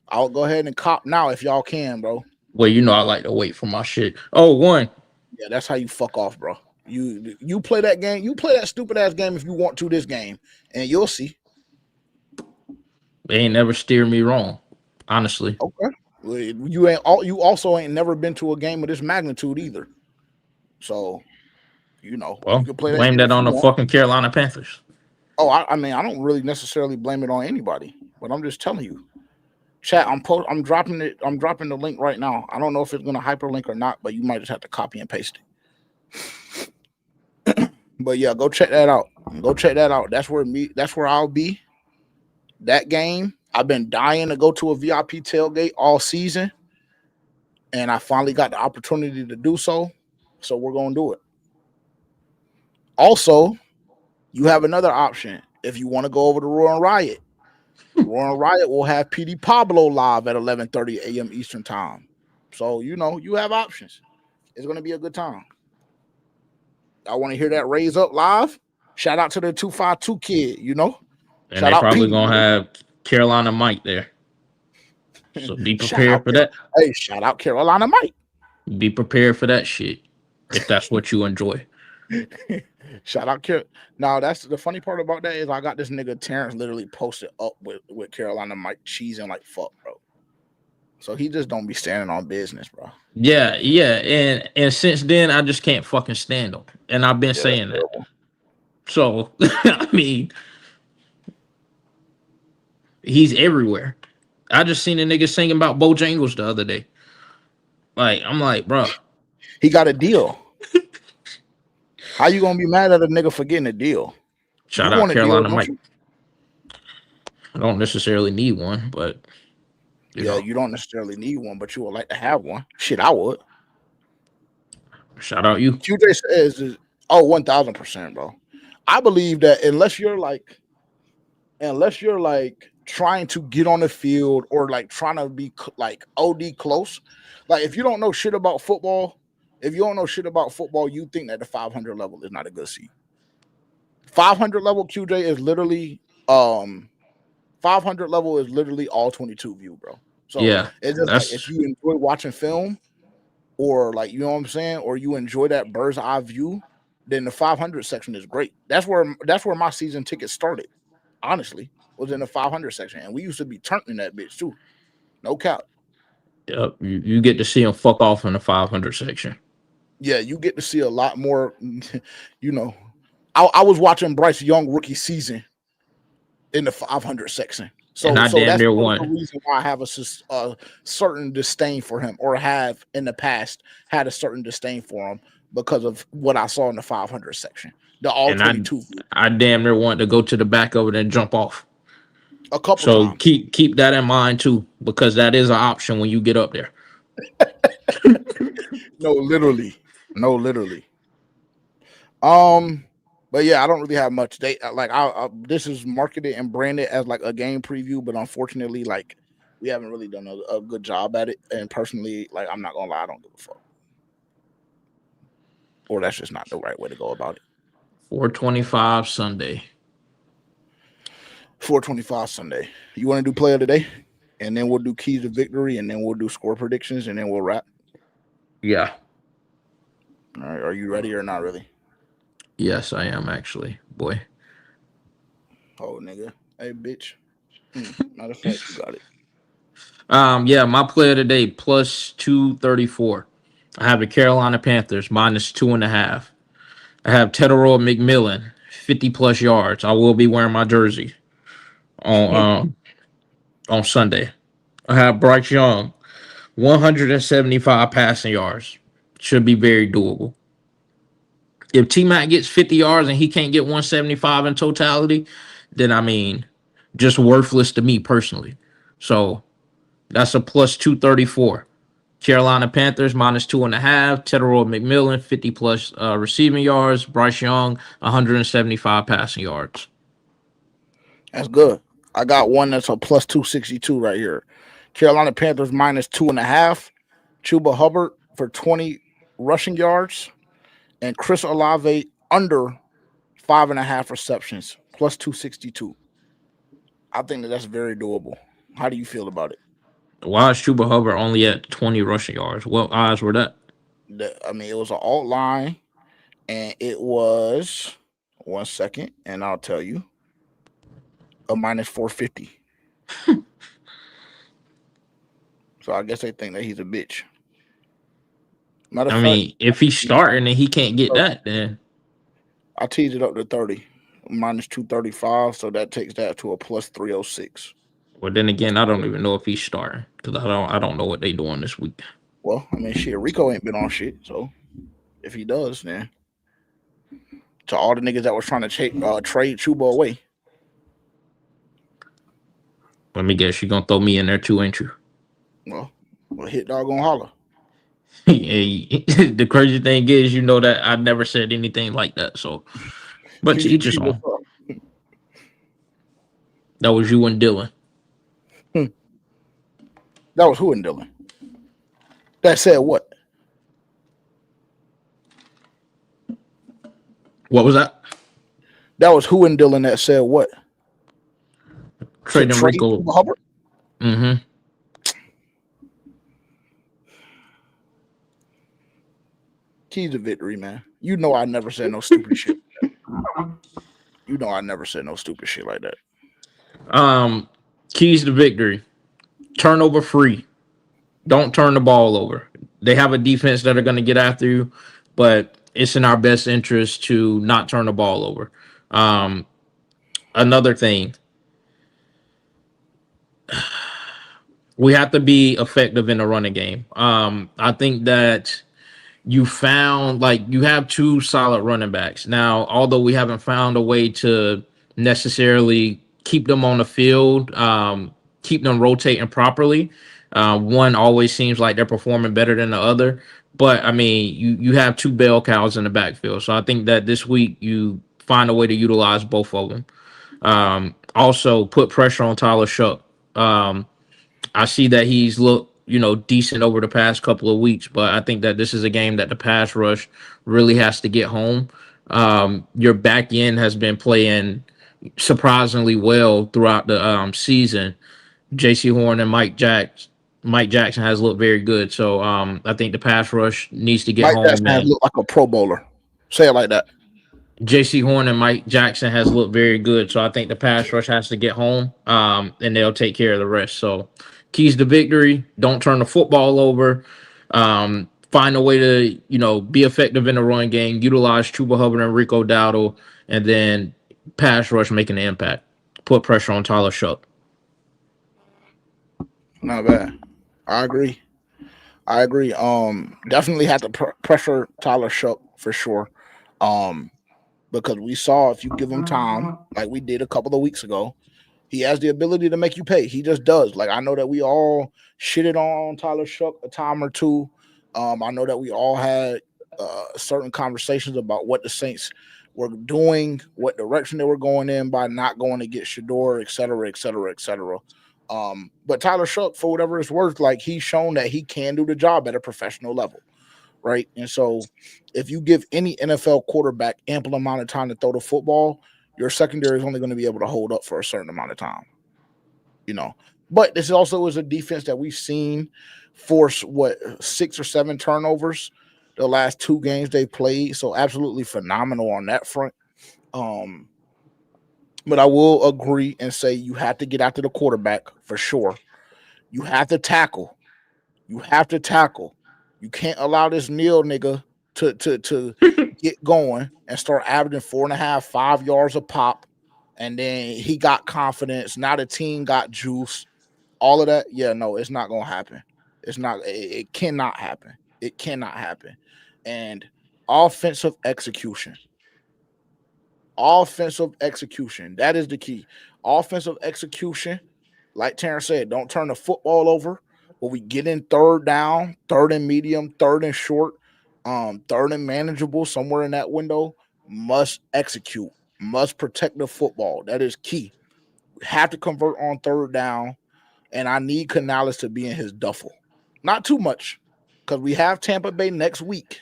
S1: I'll go ahead and cop now if y'all can, bro.
S2: Well, you know I like to wait for my shit. Oh, one.
S1: Yeah, that's how you fuck off, bro. You play that game. You play that stupid ass game if you want to this game, and you'll see.
S2: They ain't never steered me wrong, honestly.
S1: Okay. You also ain't never been to a game of this magnitude either. So, you can play
S2: blame that on the fucking Carolina Panthers.
S1: Oh, I mean, I don't really necessarily blame it on anybody, but I'm just telling you. Chat, I'm dropping it. I'm dropping the link right now. I don't know if it's going to hyperlink or not, but you might just have to copy and paste it. But yeah, go check that out. That's where I'll be. That game, I've been dying to go to a VIP tailgate all season, and I finally got the opportunity to do so. So we're gonna do it. Also, you have another option if you want to go over to Roaring Riot. Roaring Riot will have PD Pablo live at 11:30 a.m. Eastern time. So you have options. It's gonna be a good time. I want to hear that raise up live. Shout out to the 252 kid.
S2: And
S1: Shout
S2: they
S1: out
S2: probably
S1: PD.
S2: gonna have Carolina Mike there. So be
S1: Shout
S2: prepared
S1: out
S2: for that.
S1: Hey, shout out Carolina Mike.
S2: Be prepared for that shit. If that's what you enjoy.
S1: Shout out Car. Now that's the funny part about that is I got this nigga Terrence literally posted up with Carolina Mike cheesing like fuck, bro. So he just don't be standing on business, bro.
S2: Yeah, yeah. And since then I just can't fucking stand him. And I've been
S1: Yeah, that's
S2: saying that.
S1: terrible.
S2: So I mean, he's everywhere. I just seen a nigga singing about Bojangles the other day. Like, I'm like, bro.
S1: He got a deal. How you gonna be mad at a nigga for getting a deal? You
S2: Shout out
S1: want a deal,
S2: Carolina
S1: don't
S2: Mike.
S1: you?
S2: I don't necessarily need one, but you
S1: Yeah,
S2: know,
S1: you don't necessarily need one, but you would like to have one. Shit, I would.
S2: shout out you.
S1: QJ says, 1000%, bro. I believe that unless you're like trying to get on the field or like trying to be like OD close, like if you don't know shit about football, you think that the 500 level is not a good seat. 500 level QJ is literally 500 level is literally all 22 view, bro. So
S2: Yeah,
S1: it's just like if
S2: that's
S1: you enjoy watching film or like you know what I'm saying, or you enjoy that bird's eye view, then the 500 section is great. That's where my season ticket started. Honestly, was in the 500 section, and we used to be turning that bitch too. No cap.
S2: you get to see him fuck off in the 500 section.
S1: Yeah, you get to see a lot more. You know, I was watching Bryce Young rookie season in the 500 section.
S2: And
S1: So
S2: I
S1: so
S2: damn
S1: that's
S2: near
S1: part of the
S2: won.
S1: reason why I have a certain disdain for him, or have in the past had a certain disdain for him because of what I saw in the 500 section, the all
S2: And
S1: 22
S2: I damn near wanted to go to the back of it and jump off.
S1: a couple
S2: So
S1: times.
S2: keep that in mind too, because that is an option when you get up there.
S1: No, literally, no, literally. Um, but yeah, I don't really have much. This is marketed and branded as like a game preview, but unfortunately, like we haven't really done a good job at it. And personally, like I'm not gonna lie, I don't give a fuck, or that's just not the right way to go about it.
S2: 425 Sunday.
S1: 425 Sunday. You want to do play of the day, and then we'll do keys to victory, and then we'll do score predictions, and then we'll wrap.
S2: Yeah.
S1: All right, are you ready or not really?
S2: Yes, I am actually. Boy.
S1: Oh, nigga, hey, bitch. Matter of fact, you got it.
S2: Yeah, my player today plus 234. I have the Carolina Panthers minus 2.5. I have Tedero McMillan, 50 plus yards. I will be wearing my jersey on on Sunday. I have Bryce Young, 175 passing yards. Should be very doable. If T Mac gets 50 yards and he can't get 175 in totality, then I mean, just worthless to me personally. So that's a plus 234. Carolina Panthers minus 2.5. Tedero McMillan, 50 plus receiving yards. Bryce Young, 175 passing yards.
S1: That's good. I got one that's a plus 262 right here. Carolina Panthers minus 2.5. Chuba Hubbard for 20 rushing yards, and Chris Olave under 5.5 receptions, plus 262. I think that's very doable. How do you feel about it?
S2: Why is Chuba Hubbard only at 20 rushing yards? What odds were that?
S1: I mean, it was an alt line, and it was 1 second, and I'll tell you a minus 450. So I guess they think that he's a bitch. Matter of
S2: I
S1: fact,
S2: mean, if he's starting and he can't get that, then
S1: I teased it up to 30, minus 235. So that takes that to a plus 306.
S2: well, then again, I don't even know if he's starting because I don't know what they doing this week.
S1: Well, I mean, shit, Rico ain't been on shit. So if he does, then to all the niggas that was trying to trade Chuba away.
S2: Let me guess, you gonna throw me in there too, ain't you?
S1: Well, hit dog gonna holler.
S2: The crazy thing is, you know that I never said anything like that. So, but to each his own. That was you and Dylan.
S1: That was who and Dylan. That said what?
S2: What was that?
S1: That was who and Dylan that said what? To
S2: Trading
S1: trade
S2: Rico.
S1: Chuba Hubbard?
S2: Mm-hmm.
S1: Keys to victory, man. You know I never said no stupid shit. You know I never said no stupid shit like that.
S2: Keys to victory. Turnover free. Don't turn the ball over. They have a defense that are going to get after you, but it's in our best interest to not turn the ball over. Another thing, we have to be effective in the running game. I think that you found like you have two solid running backs. Now, although we haven't found a way to necessarily keep them on the field, keep them rotating properly, one always seems like they're performing better than the other. But I mean, you have two bell cows in the backfield. So I think that this week you find a way to utilize both of them. Also put pressure on Tyler Shuck. I see that he's looked, decent over the past couple of weeks, but I think that this is a game that the pass rush really has to get home. Your back end has been playing surprisingly well throughout the season. J.C. Horn and Mike Jackson has looked very good. So I think the pass rush needs to get
S1: Mike
S2: home.
S1: Jackson has
S2: And
S1: looked like a Pro Bowler. Say it like that.
S2: J.C. Horn and Mike Jackson has looked very good. So I think the pass rush has to get home, and they'll take care of the rest. So keys to victory: don't turn the football over. Find a way to be effective in the run game. Utilize Chuba Hubbard and Rico Dowdle, and then pass rush making an impact. Put pressure on Tyler Shuck.
S1: Not bad. I agree. Definitely had to pressure Tyler Shuck for sure. Because we saw if you give him time, like we did a couple of weeks ago, he has the ability to make you pay. He just does. Like I know that we all shitted on Tyler Shuck a time or two. I know that we all had certain conversations about what the Saints were doing, what direction they were going in by not going to get Shador, et cetera, et cetera, et cetera. But Tyler Shuck, for whatever it's worth, like he's shown that he can do the job at a professional level, right? And so, if you give any NFL quarterback ample amount of time to throw the football, your secondary is only going to be able to hold up for a certain amount of time, you know. But this also is a defense that we've seen force 6 or 7 turnovers the last 2 games they played. So absolutely phenomenal on that front. But I will agree and say you have to get after the quarterback for sure. You have to tackle. You have to tackle. You can't allow this Neil nigga to get going and start averaging 4.5, 5 yards a pop. And then he got confidence. Now the team got juice. All of that. Yeah, no, it's not gonna happen. It's not, it cannot happen. It cannot happen. And offensive execution. Offensive execution. That is the key. Offensive execution. Like Terrence said, don't turn the football over. When we get in third down, third and medium, third and short, third and manageable, somewhere in that window, must execute, must protect the football. That is key. We have to convert on third down, and I need Canales to be in his duffel. Not too much, because we have Tampa Bay next week,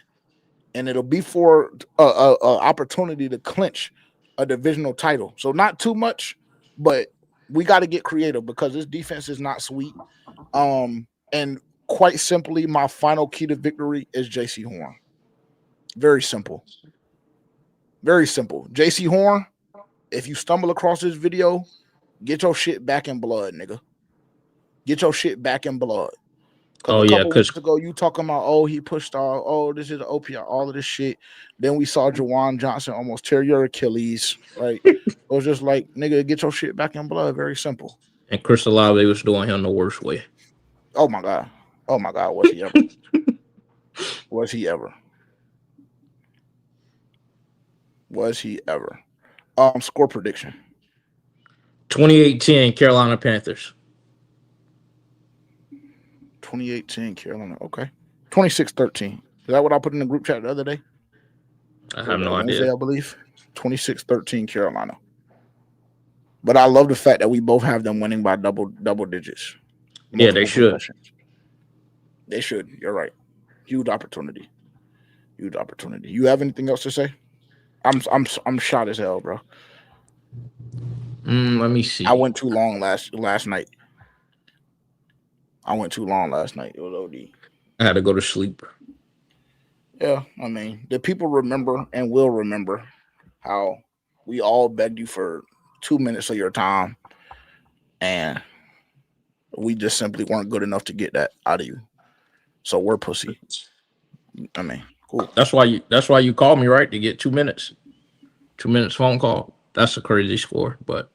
S1: and it'll be for a opportunity to clinch a divisional title. So not too much, but we got to get creative because this defense is not sweet. And quite simply, my final key to victory is JC Horn. Very simple. Very simple. JC Horn, if you stumble across this video, get your shit back in blood, nigga. Get your shit back in blood. Because
S2: Oh
S1: a
S2: yeah,
S1: couple
S2: because
S1: weeks ago, you talking about, oh, he pushed off, oh, this is an OPI, all of this shit. Then we saw Jawan Johnson almost tear your Achilles, right? It was just like, nigga, get your shit back in blood. Very simple.
S2: and Chris Olave was doing him the worst way.
S1: Oh my God. Oh my God. Was he ever? Was he ever? Was he ever? Score prediction.
S2: 28-10 Carolina Panthers.
S1: 28-10 Carolina. Okay. 26-13. Is that what I put in the group chat the other day?
S2: I
S1: Or
S2: have
S1: that
S2: no
S1: Wednesday,
S2: idea.
S1: I believe. 26-13 Carolina. But I love the fact that we both have them winning by double digits.
S2: Yeah, they
S1: Multiple
S2: should.
S1: possessions. They should. You're right. Huge opportunity. Huge opportunity. You have anything else to say? I'm shot as hell, bro.
S2: Let me
S1: I
S2: see.
S1: went too long last night. I went too long last night. It was OD.
S2: I had to go to sleep.
S1: Yeah, I mean, the people remember and will remember how we all begged you for 2 minutes of your time, and we just simply weren't good enough to get that out of you. So we're pussy. I mean, cool.
S2: That's why you called me, right? To get 2 minutes. 2 minutes phone call. That's a crazy score, but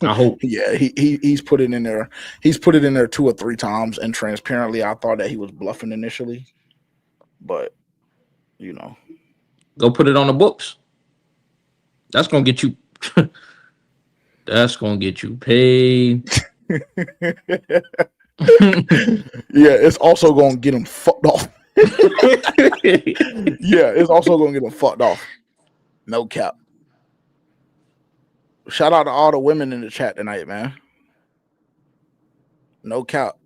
S2: I hope.
S1: Yeah, he's put it in there. He's put it in there 2 or 3 times, and transparently, I thought that he was bluffing initially, but you know,
S2: Go put it on the books. That's gonna get you. That's gonna get you paid.
S1: yeah, it's also gonna get him fucked off. Yeah, it's also gonna get him fucked off. No cap. Shout out to all the women in the chat tonight, man. No cap.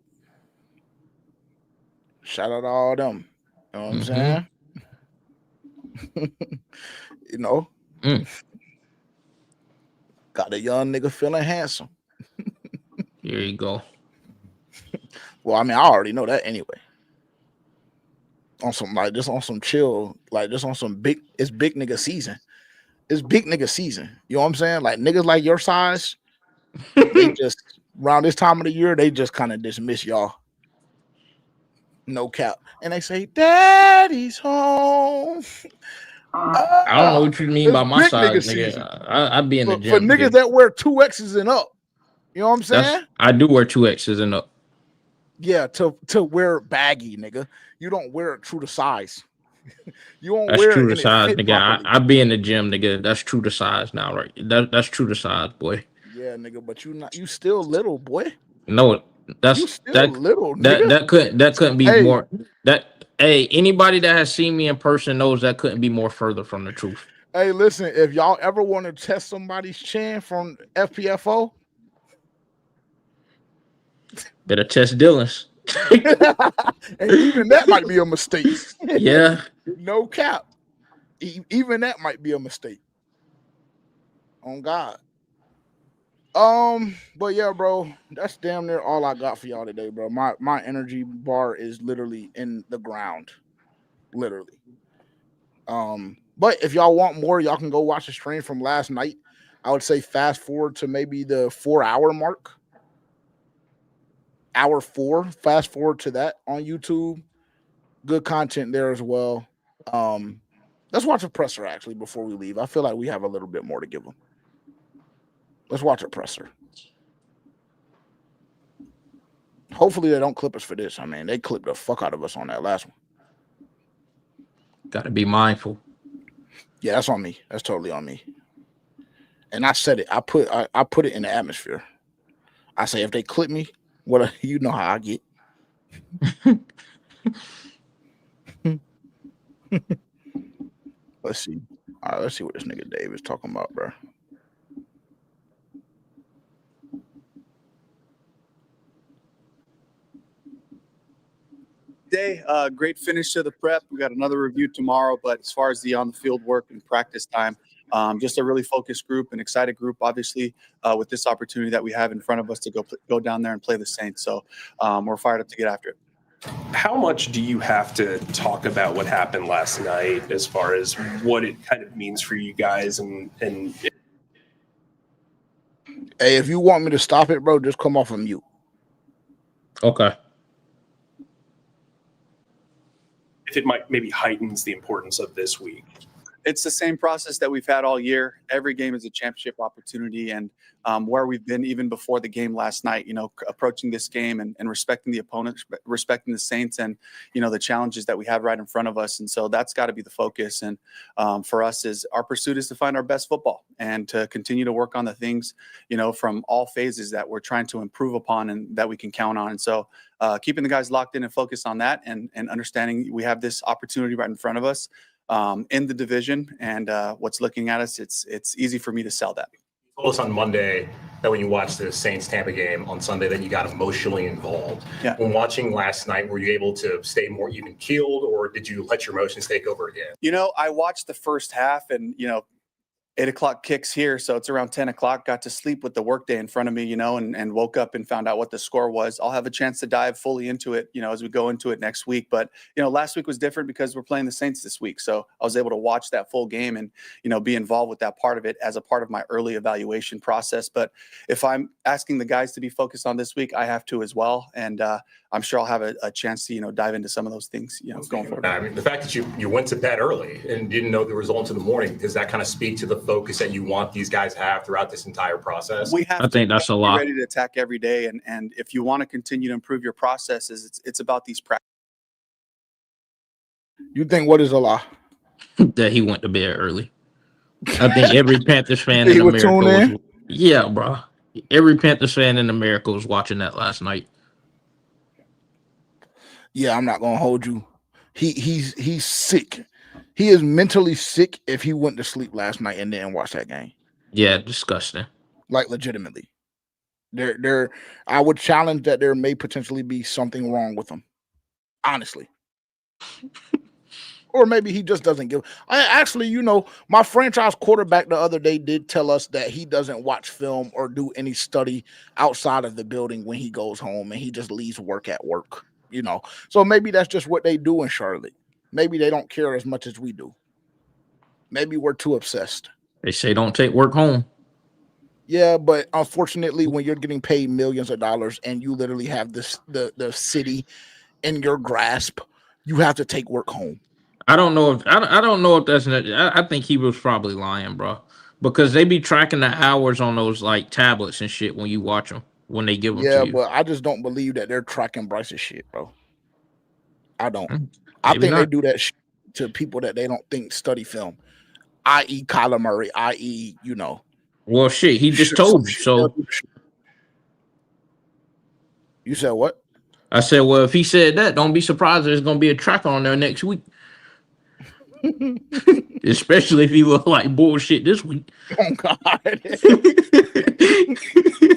S1: Shout out to all of them. You know what I'm
S2: hmm
S1: saying? you know,
S2: Mm,
S1: got a young nigga feeling handsome.
S2: here you go.
S1: Well, I mean, I already know that anyway. On some like just on some chill, like just on some big. It's big nigga season. It's big nigga season. You know what I'm saying? Like niggas like your size, they just around this time of the year, they just kind of dismiss y'all. No cap, and they say, "Daddy's home."
S2: I don't know what you mean
S1: It's
S2: by my
S1: big
S2: size,
S1: nigga
S2: nigga.
S1: season
S2: I be in the
S1: for
S2: gym,
S1: niggas
S2: nigga.
S1: that wear 2X's and up. You know what I'm
S2: That's
S1: saying?
S2: I do wear 2X's and up.
S1: Yeah, to wear baggy, nigga. You don't wear it true to size. You won't
S2: That's
S1: wear
S2: true
S1: it
S2: to
S1: and it
S2: size,
S1: fit
S2: nigga.
S1: properly.
S2: I be in the gym, nigga. That's true to size now, right? That's true to size, boy.
S1: Yeah, nigga, but you not you still little, boy.
S2: No,
S1: You
S2: that's
S1: still
S2: that
S1: little,
S2: that
S1: nigga.
S2: that couldn't be
S1: Hey,
S2: more. That Hey, anybody that has seen me in person knows that couldn't be more further from the truth.
S1: hey, listen, if y'all ever want to test somebody's chin from FPFO,
S2: Better test Dylan's.
S1: and even that might be a mistake.
S2: Yeah,
S1: No cap. Even that might be a mistake. On God. But yeah, bro, that's damn near all I got for y'all today, bro. My energy bar is literally in the ground. Literally. But if y'all want more, y'all can go watch the stream from last night. I would say fast forward to maybe the 4 hour mark. Hour 4. Fast forward to that on YouTube. Good content there as well. Um, let's watch a presser actually before we leave. I feel like we have a little bit more to give them. Let's watch a presser. Hopefully they don't clip us for this. I mean, they clipped the fuck out of us on that last one.
S2: gotta be mindful.
S1: Yeah, that's on me. That's totally on me. And I said it. I put it in the atmosphere. I say if they clip me, what you know how I get. Let's see. All right, let's see what this nigga Dave is talking about, bro.
S3: Day, great finish to the prep. We got another review tomorrow, but as far as the on the field work and practice time, just a really focused group, an excited group, obviously, with this opportunity that we have in front of us to go down there and play the Saints. So we're fired up to get after it.
S4: How much do you have to talk about what happened last night as far as what it kind of means for you guys? And
S1: Hey, if you want me to stop it, bro, just come off of mute.
S2: Okay.
S4: if it might maybe heightens the importance of this week?
S3: It's the same process that we've had all year. Every game is a championship opportunity, and where we've been even before the game last night, approaching this game and respecting the opponent, respecting the Saints, and the challenges that we have right in front of us. And so that's got to be the focus. And for us, is our pursuit is to find our best football and to continue to work on the things from all phases that we're trying to improve upon and that we can count on. And so keeping the guys locked in and focused on that, and understanding we have this opportunity right in front of us in the division, and what's looking at us, it's easy for me to sell that.
S5: You told us on Monday that when you watched the Saints-Tampa game on Sunday that you got emotionally involved.
S3: Yeah.
S5: When watching last night, were you able to stay more even-keeled, or did you let your emotions take over again?
S3: I watched the first half, and 8 o'clock kicks here, so it's around 10 o'clock. Got to sleep with the workday in front of me, and woke up and found out what the score was. I'll have a chance to dive fully into it, as we go into it next week. But, last week was different because we're playing the Saints this week. So I was able to watch that full game and, be involved with that part of it as a part of my early evaluation process. But if I'm asking the guys to be focused on this week, I have to as well. And I'm sure I'll have a chance to, dive into some of those things, going forward.
S5: I mean, the fact that you went to bed early and didn't know the result in the morning, does that kind of speak to the focus that you want these guys to have throughout this entire process?
S2: I think that's a lot.
S3: Ready to attack every day, and if you want to continue to improve your processes, it's about these practices.
S1: You think what is a lie?
S2: That he went to bed early. I think every Panthers fan
S1: He
S2: in
S1: would tune
S2: America
S1: in?
S2: yeah, bro. Every Panthers fan in America was watching that last night.
S1: Yeah, I'm not gonna hold you. He's sick. He is mentally sick if he went to sleep last night and didn't watch that game.
S2: Yeah, disgusting.
S1: Like legitimately. I would challenge that there may potentially be something wrong with him. Honestly. Or maybe he just doesn't give. My franchise quarterback the other day did tell us that he doesn't watch film or do any study outside of the building when he goes home, and he just leaves work at work. So maybe that's just what they do in Charlotte. Maybe they don't care as much as we do. Maybe we're too obsessed.
S2: They say don't take work home.
S1: Yeah, but unfortunately, when you're getting paid millions of dollars and you literally have the city in your grasp, you have to take work home.
S2: I don't know if that's. I think he was probably lying, bro, because they be tracking the hours on those like tablets and shit when you watch them when they give them to you.
S1: Yeah, but I just don't believe that they're tracking Bryce's shit, bro. I don't. I
S2: Maybe
S1: think
S2: not.
S1: they do that to people that they don't think study film, i.e. Kyler Murray, i.e.
S2: Well, shit, he just told you. So
S1: you said what?
S2: I said, well, if he said that, don't be surprised there's gonna be a tracker on there next week. Especially if he look like bullshit this week.
S1: Oh God.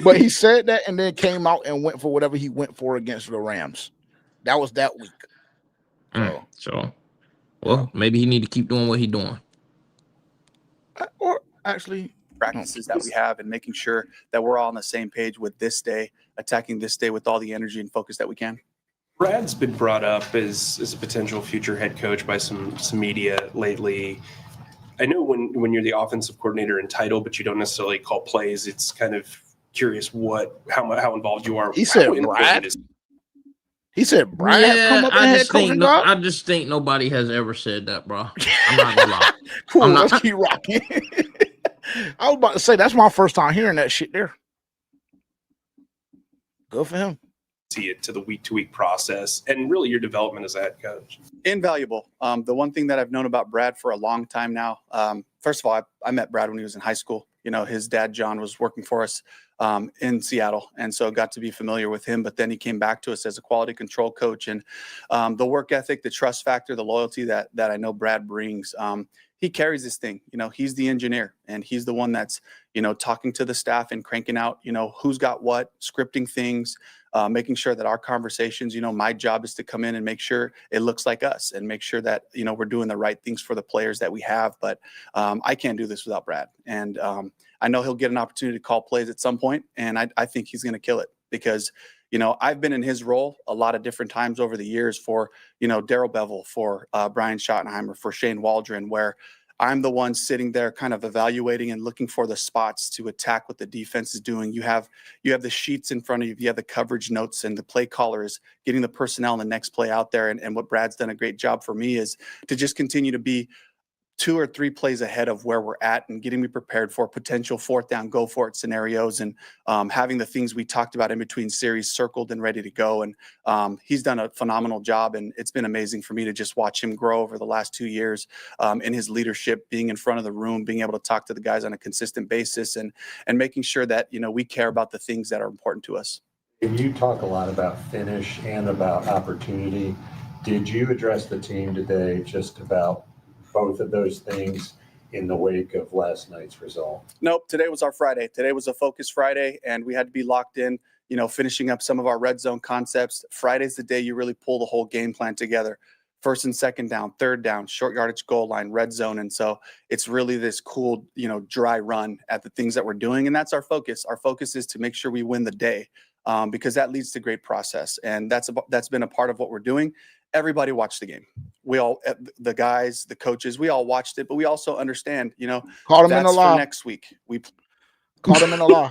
S1: But he said that and then came out and went for whatever he went for against the Rams. That was that week.
S2: Maybe he need to keep doing what he's doing.
S1: Or actually
S3: practices that we have, and making sure that we're all on the same page with this day, attacking this day with all the energy and focus that we can.
S4: Brad's been brought up as a potential future head coach by some media lately. I know when you're the offensive coordinator in title, but you don't necessarily call plays, it's kind of curious how involved you are.
S1: He said Brad. He said Brad has come up in head coaching job?
S2: I just think nobody has ever said that, bro. I'm not gonna lie.
S1: Cool, let's keep rocking. I was about to say that's my first time hearing that shit there. Good for him.
S4: See it to the week-to-week process and really your development as a head coach.
S3: Invaluable. The one thing that I've known about Brad for a long time now, first of all, I met Brad when he was in high school. His dad, John, was working for us in Seattle. And so got to be familiar with him. But then he came back to us as a quality control coach, and the work ethic, the trust factor, the loyalty that I know Brad brings. He carries this thing. He's the engineer, and he's the one that's, talking to the staff and cranking out, who's got what, scripting things, making sure that our conversations, my job is to come in and make sure it looks like us and make sure that, we're doing the right things for the players that we have. But I can't do this without Brad. And I know he'll get an opportunity to call plays at some point, and I think he's going to kill it because, I've been in his role a lot of different times over the years for, Darrell Bevel, for Brian Schottenheimer, for Shane Waldron, where I'm the one sitting there kind of evaluating and looking for the spots to attack what the defense is doing. You have the sheets in front of you. You have the coverage notes, and the play caller is getting the personnel in the next play out there. And what Brad's done a great job for me is to just continue to 2 or 3 plays ahead of where we're at and getting me prepared for potential 4th down, go for it scenarios, and having the things we talked about in between series circled and ready to go. And he's done a phenomenal job, and it's been amazing for me to just watch him grow over the last 2 years in his leadership, being in front of the room, being able to talk to the guys on a consistent basis, and making sure that, you know, we care about the things that are important to us.
S6: You talk a lot about finish and about opportunity. Did you address the team today just about both of those things in the wake of last night's result?
S3: Nope. Today was our Friday. Today was a focus Friday, and we had to be locked in, you know, finishing up some of our red zone concepts. Friday's the day you really pull the whole game plan together. 1st and 2nd down, 3rd down, short yardage goal line, red zone. And so it's really this cool, you know, dry run at the things that we're doing. And that's our focus. Our focus is to make sure we win the day, because that leads to great process. And that's been a part of what we're doing. Everybody watched the game. We all, the guys, the coaches, we all watched it, but we also understand, you know,
S1: Caught him in the lie.
S3: next week. We
S1: caught him in the lie.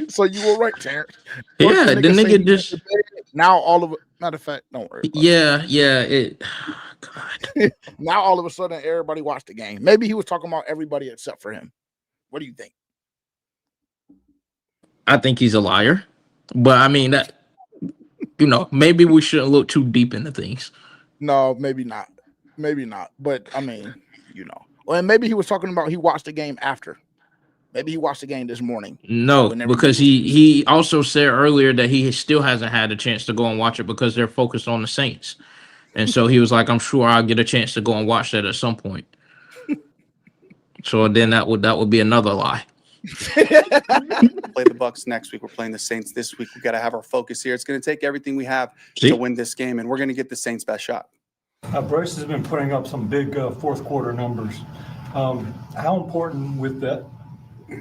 S1: So you were right, Terrence.
S2: Yeah, the nigga just
S1: now all of it. Matter of fact, don't worry.
S2: Yeah. It. God.
S1: Now all of a sudden, everybody watched the game. Maybe he was talking about everybody except for him. What do you think?
S2: I think he's a liar, but I mean that. You know, maybe we shouldn't look too deep into things.
S1: No, maybe not. Maybe not. But I mean, you know. Well, and maybe he was talking about he watched the game after. Maybe he watched the game this morning.
S2: No, because he also said earlier that he still hasn't had a chance to go and watch it because they're focused on the Saints. And so he was like, I'm sure I'll get a chance to go and watch that at some point. So then that would be another lie.
S3: Play the Bucs next week. We're playing the Saints this week. We got to have our focus here. It's going to take everything we have to win this game, and we're going to get the Saints' best shot.
S7: Bryce has been putting up some big fourth quarter numbers. How important with that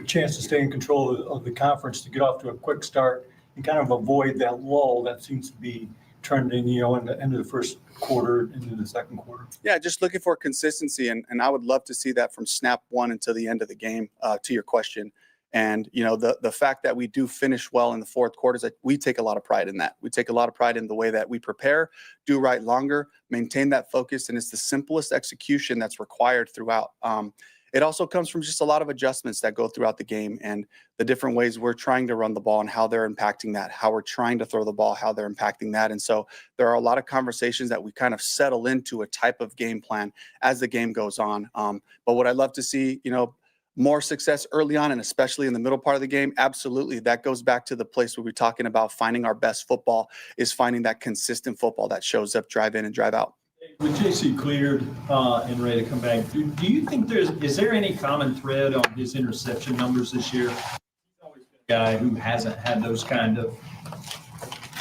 S7: chance to stay in control of the conference to get off to a quick start and kind of avoid that lull that seems to be trending, you know, in the end of the first quarter into the second quarter?
S3: Yeah, just looking for consistency, and I would love to see that from snap one until the end of the game, to your question. And, you know, the fact that we do finish well in the fourth quarter, is that we take a lot of pride in that. We take a lot of pride in the way that we prepare, do right longer, maintain that focus, and it's the simplest execution that's required throughout. It also comes from just a lot of adjustments that go throughout the game and the different ways we're trying to run the ball and how they're impacting that, how we're trying to throw the ball, how they're impacting that. And so there are a lot of conversations that we kind of settle into a type of game plan as the game goes on. But what I'd love to see, you know, more success early on and especially in the middle part of the game, absolutely. That goes back to the place where we're talking about finding our best football, is finding that consistent football that shows up, drive in and drive out.
S8: With JC cleared and ready to come back, do you think is there any common thread on his interception numbers this year? He's always been a guy who hasn't had those kind of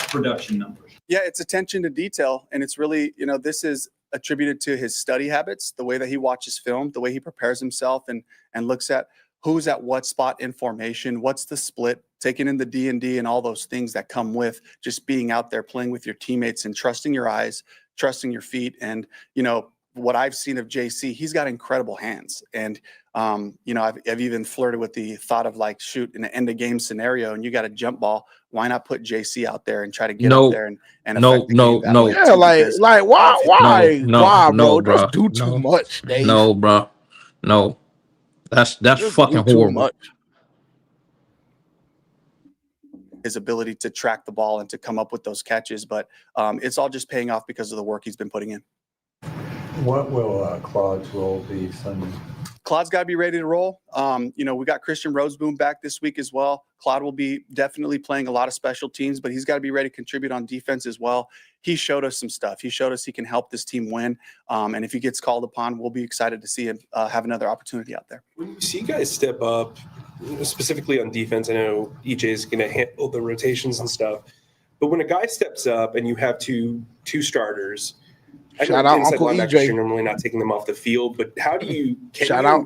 S8: production numbers.
S3: Yeah, it's attention to detail, and it's really, you know, this is attributed to his study habits, the way that he watches film, the way he prepares himself and looks at who's at what spot in formation, what's the split, taking in the D&D and all those things that come with just being out there playing with your teammates and trusting your eyes, trusting your feet. And, you know, what I've seen of JC, he's got incredible hands. And, you know, I've even flirted with the thought of like, shoot, in an end of game scenario and you got a jump ball, why not put JC out there and try to get up there and affect the game that way?
S1: Yeah, like why, bro? Just do too much, Dave.
S2: No, bro. No. That's fucking horrible.
S3: His ability to track the ball and to come up with those catches, but it's all just paying off because of the work he's been putting in.
S6: What will Claude's role be Sunday?
S3: Claude's got to be ready to roll. You know, we got Christian Roseboom back this week as well. Claude will be definitely playing a lot of special teams, but he's got to be ready to contribute on defense as well. He showed us some stuff. He showed us he can help this team win. And if he gets called upon, we'll be excited to see him have another opportunity out there.
S4: When you see guys step up, specifically on defense, I know EJ is going to handle the rotations and stuff, but when a guy steps up and you have two starters,
S1: shout out Uncle EJ.
S4: You're normally not taking them off the field, but how do you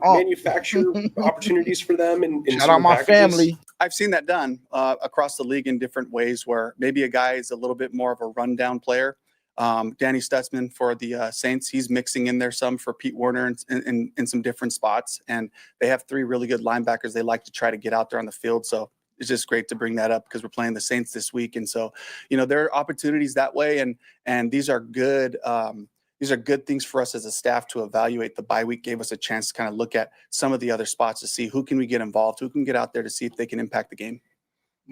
S4: manufacture opportunities for them? And
S1: shout out my family.
S3: I've seen that done across the league in different ways, where maybe a guy is a little bit more of a rundown player. Danny Stutzman for the Saints, he's mixing in there some for Pete Werner in some different spots, and they have three really good linebackers they like to try to get out there on the field. So it's just great to bring that up because we're playing the Saints this week. And so, you know, there are opportunities that way. And these are good these are good things for us as a staff to evaluate. The bye week gave us a chance to kind of look at some of the other spots to see who can we get involved, who can get out there to see if they can impact the game.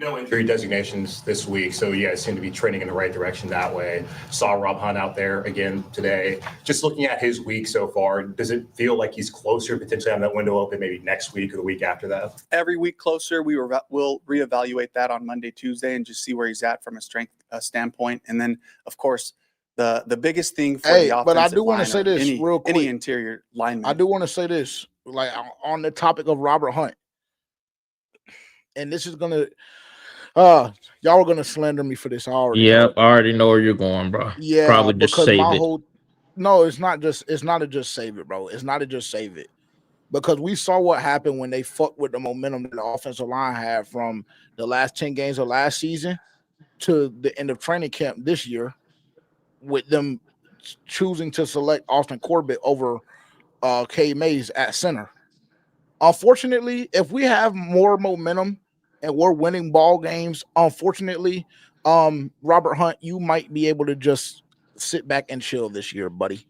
S5: No injury designations this week, so you guys seem to be trending in the right direction that way. Saw Rob Hunt out there again today. Just looking at his week so far, does it feel like he's closer potentially on that window open maybe next week or the week after that?
S3: Every week closer. We'll reevaluate that on Monday, Tuesday, and just see where he's at from a strength standpoint. And then, of course, the biggest thing for the offensive
S1: but I do want
S3: line
S1: to say this real quick.
S3: any interior lineman.
S1: I do want to say this, like on the topic of Robert Hunt, and this is gonna. Y'all are gonna slander me for this already.
S2: Yep, I already know where you're going, bro.
S1: Yeah,
S2: probably just save it.
S1: No, it's not a just save it, bro. It's not a just save it. Because we saw what happened when they fucked with the momentum that the offensive line had from the last 10 games of last season to the end of training camp this year, with them choosing to select Austin Corbett over K Mays at center. Unfortunately, if we have more momentum and we're winning ball games, unfortunately, Robert Hunt, you might be able to just sit back and chill this year, buddy.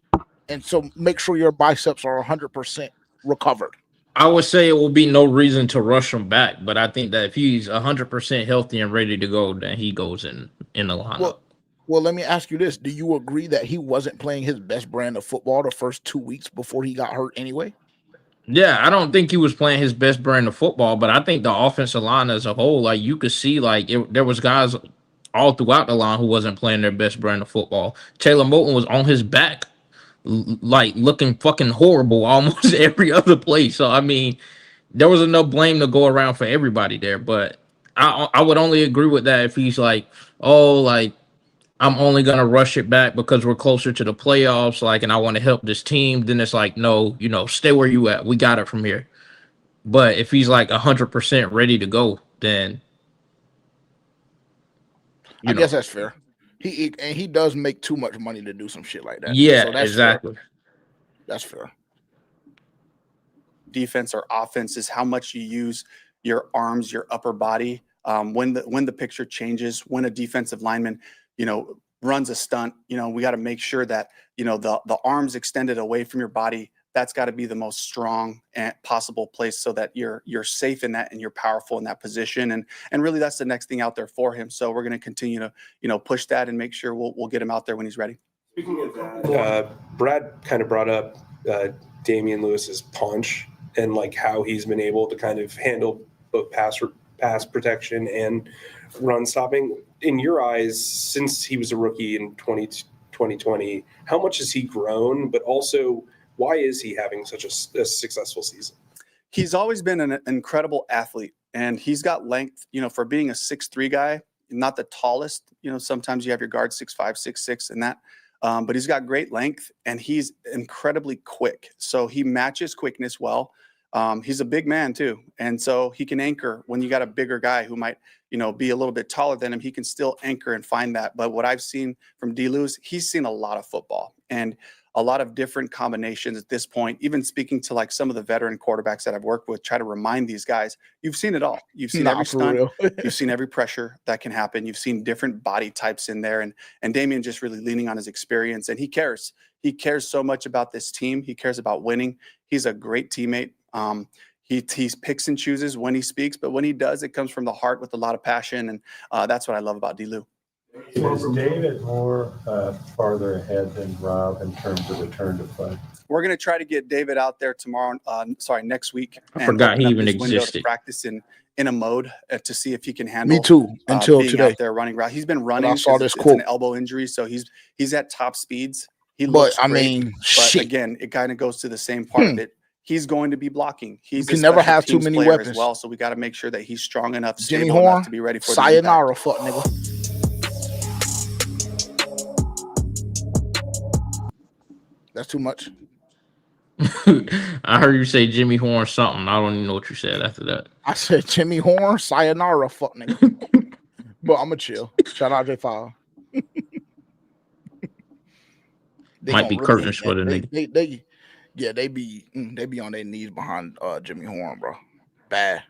S1: And so make sure your biceps are 100% recovered.
S2: I would say it will be no reason to rush him back, but I think that if he's 100% healthy and ready to go, then he goes in the lineup.
S1: Well, let me ask you this. Do you agree that he wasn't playing his best brand of football the first 2 weeks before he got hurt anyway?
S2: Yeah, I don't think he was playing his best brand of football, but I think the offensive line as a whole, like you could see, there was guys all throughout the line who wasn't playing their best brand of football. Taylor Moton was on his back, like looking fucking horrible almost every other play. So I mean, there was enough blame to go around for everybody there. But I would only agree with that if he's like, oh, like I'm only gonna rush it back because we're closer to the playoffs, like, and I want to help this team. Then it's like, no, stay where you at. We got it from here. But if he's like 100% ready to go, then
S1: I guess that's fair. He does make too much money to do some shit like that.
S2: Yeah,
S1: so that's
S2: exactly.
S1: Fair. That's fair.
S3: Defense or offense is how much you use your arms, your upper body. When the picture changes, when a defensive lineman, runs a stunt, we got to make sure that, the arms extended away from your body. That's got to be the most strong and possible place so that you're safe in that and you're powerful in that position. And really that's the next thing out there for him. So we're going to continue to, push that and make sure we'll get him out there when he's ready.
S4: Speaking of that, Brad kind of brought up Damian Lewis's punch and like how he's been able to kind of handle both pass protection and run stopping. In your eyes, since he was a rookie in 2020, how much has he grown? But also, why is he having such a successful season?
S3: He's always been an incredible athlete, and he's got length, for being a 6'3" guy, not the tallest. Sometimes you have your guard 6'5", 6'6", and that. But he's got great length, and he's incredibly quick. So he matches quickness well. He's a big man too. And so he can anchor when you got a bigger guy who might, be a little bit taller than him. He can still anchor and find that. But what I've seen from D. Lewis, he's seen a lot of football and a lot of different combinations at this point. Even speaking to like some of the veteran quarterbacks that I've worked with, try to remind these guys, you've seen it all. You've seen every stunt. You've seen every pressure that can happen. You've seen different body types in there. And Damian just really leaning on his experience, and he cares. He cares so much about this team. He cares about winning. He's a great teammate. He picks and chooses when he speaks, but when he does, it comes from the heart with a lot of passion. And that's what I love about D-Lou.
S6: Is David more farther ahead than Rob in terms of return to play?
S3: We're going to try to get David out there next week.
S2: I forgot he even existed.
S3: Practice in a mode to see if he can handle.
S1: Me too. Until
S3: being
S1: today,
S3: out there running route. He's been running.
S1: I saw this
S3: it's
S1: quote.
S3: an elbow injury, so he's at top speeds.
S1: But
S3: shit. Again, it kind of goes to the same part of it. He's going to be blocking. He
S1: can never have too many weapons
S3: as well. So we got to make sure that he's strong enough,
S1: Jimmy
S3: stable
S1: Horn,
S3: enough to be ready for
S1: sayonara, fuck nigga. That's too much.
S2: I heard you say Jimmy Horn something. I don't even know what you said after that.
S1: I said Jimmy Horn, sayonara, fuck nigga. But I'm gonna chill. Shout out J5.
S2: Might be curtains for the nigga.
S1: They be on their knees behind Jimmy Horn, bro. Bad.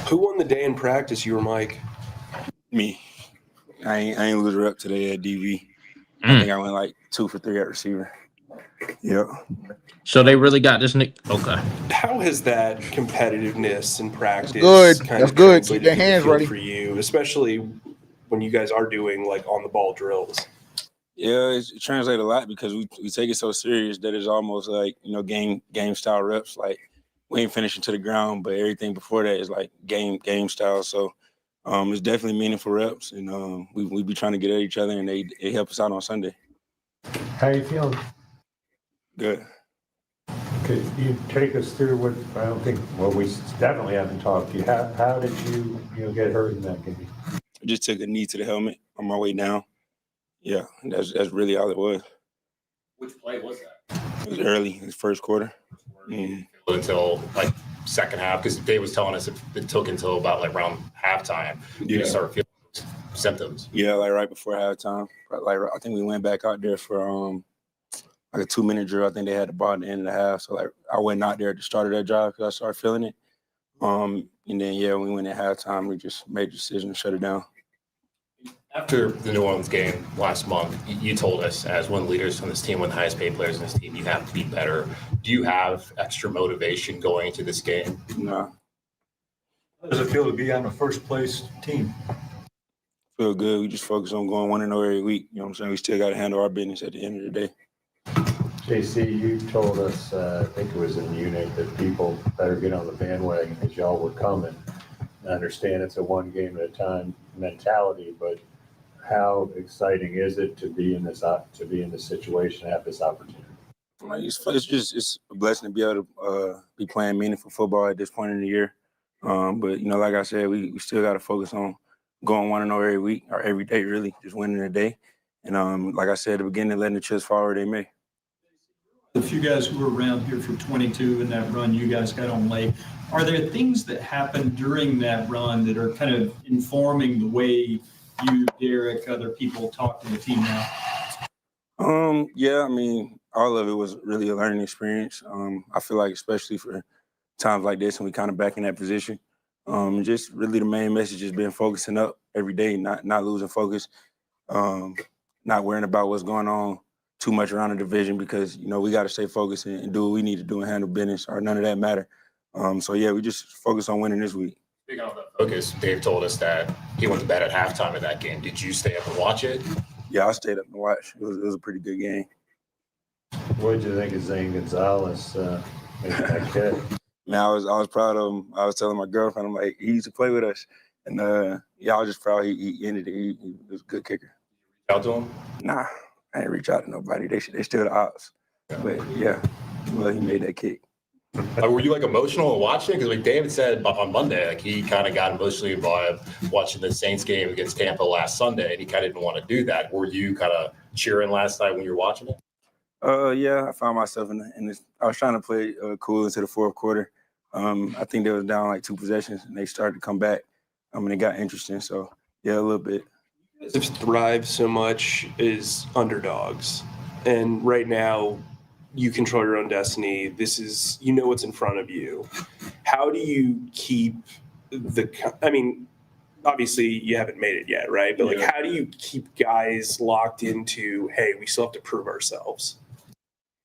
S4: Who won the day in practice? You or Mike?
S9: Me. I ain't lose a rep today at DV. I think I went like 2 for 3 at receiver. Yeah.
S2: So they really got this Nick. Okay.
S4: How has that competitiveness in practice
S1: good.
S4: kind
S1: That's
S4: of
S1: good. Keep
S4: translated
S1: your
S4: to the
S1: hands
S4: field
S1: ready.
S4: for you, especially when you guys are doing like on the ball drills?
S9: Yeah, it translates a lot because we take it so serious that it's almost like, game style reps. Like we ain't finishing to the ground, but everything before that is like game style. So it's definitely meaningful reps, and we be trying to get at each other, and they help us out on Sunday.
S6: How you feeling?
S9: Good.
S6: Could you take us through what, I don't think, well, we definitely haven't talked to you. How did you get hurt in that game?
S9: I just took a knee to the helmet on my way down. Yeah, that's really all it was.
S2: Which play was that?
S9: It was early, in the first quarter.
S5: Until like second half, because Dave was telling us it took until about like around halftime you start feeling symptoms.
S9: Yeah, like right before halftime. Like I think we went back out there for like a 2-minute drill. I think they had the ball at the end of the half. So like I went out there at the start of that drive because I started feeling it. And then we went at halftime. We just made the decision to shut it down.
S5: After the New Orleans game last month, you told us as one of the leaders on this team, one of the highest paid players in this team, you have to be better. Do you have extra motivation going into this game?
S9: No.
S7: How does it feel to be on the first place team?
S9: Feel good. We just focus on going 1-0 every week. You know what I'm saying? We still got to handle our business at the end of the day.
S6: JC, you told us, I think it was in Munich, that people better get on the bandwagon as y'all were coming. I understand it's a one game at a time mentality, but how exciting is it to be in this situation, have this opportunity?
S9: It's a blessing to be able to be playing meaningful football at this point in the year. But like I said, we still got to focus on going 1-0 every week or every day, really, just winning a day. And like I said at the beginning, letting the chips fall where they may.
S8: The few guys who were around here for 22 in that run you guys got on late, are there things that happened during that run that are kind of informing the way you, Derek, other people talk to the team now?
S9: Yeah, I mean, all of it was really a learning experience. I feel like especially for times like this and we kind of back in that position, just really the main message has been focusing up every day, not losing focus, not worrying about what's going on too much around the division because, we got to stay focused and do what we need to do and handle business or none of that matter. We just focus on winning this week.
S5: Speaking of that focus, Dave told us that he went to bed at halftime of that game. Did you stay up and watch it?
S9: Yeah, I stayed up and watched. It was a pretty good game.
S6: What did you think of Zane Gonzalez making that kick?
S9: Man, I was proud of him. I was telling my girlfriend, I'm like, he used to play with us. And I was just proud he ended it. He was a good kicker.
S5: Out to him?
S9: Nah, I didn't reach out to nobody. They still the ops. But yeah, well, he made that kick.
S5: Were you emotional in watching it? Because like David said on Monday, he kind of got emotionally involved watching the Saints game against Tampa last Sunday, and he kind of didn't want to do that. Were you kind of cheering last night when you were watching it?
S9: Yeah, I found myself in this. I was trying to play cool into the fourth quarter. I think they was down like 2 possessions, and they started to come back. And it got interesting. So yeah, a little bit.
S4: You guys have thrived so much as underdogs, and right now you control your own destiny. This is, what's in front of you. How do you keep obviously you haven't made it yet, right? But how do you keep guys locked into, hey, we still have to prove ourselves?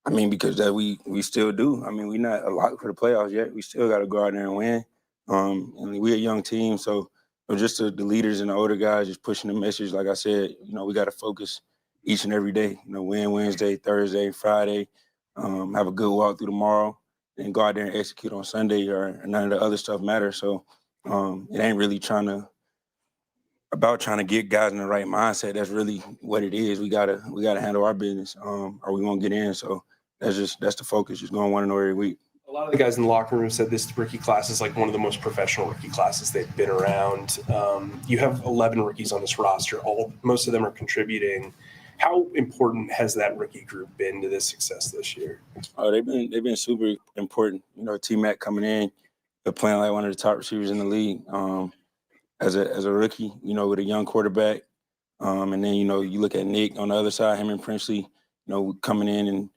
S9: I mean, because that we still do. I mean, we're not a lock for the playoffs yet. We still got to go out there and win. And we're a young team, so just the leaders and the older guys just pushing the message. Like I said, we got to focus each and every day. Win Wednesday, Thursday, Friday. Have a good walk through tomorrow, and go out there and execute on Sunday, or none of the other stuff matters. So it ain't really about trying to get guys in the right mindset. That's really what it is. We gotta handle our business, or we won't get in. So that's the focus. Just going 1-0 every week.
S4: A lot of the guys in the locker room said this rookie class is like one of the most professional rookie classes they've been around. You have 11 rookies on this roster. Most of them are contributing. How important has that rookie group been to this success this year?
S9: Oh, they've been super important. T-Mac coming in, playing like one of the top receivers in the league. As a rookie, with a young quarterback. And then, you look at Nick on the other side, him and Princely, coming in and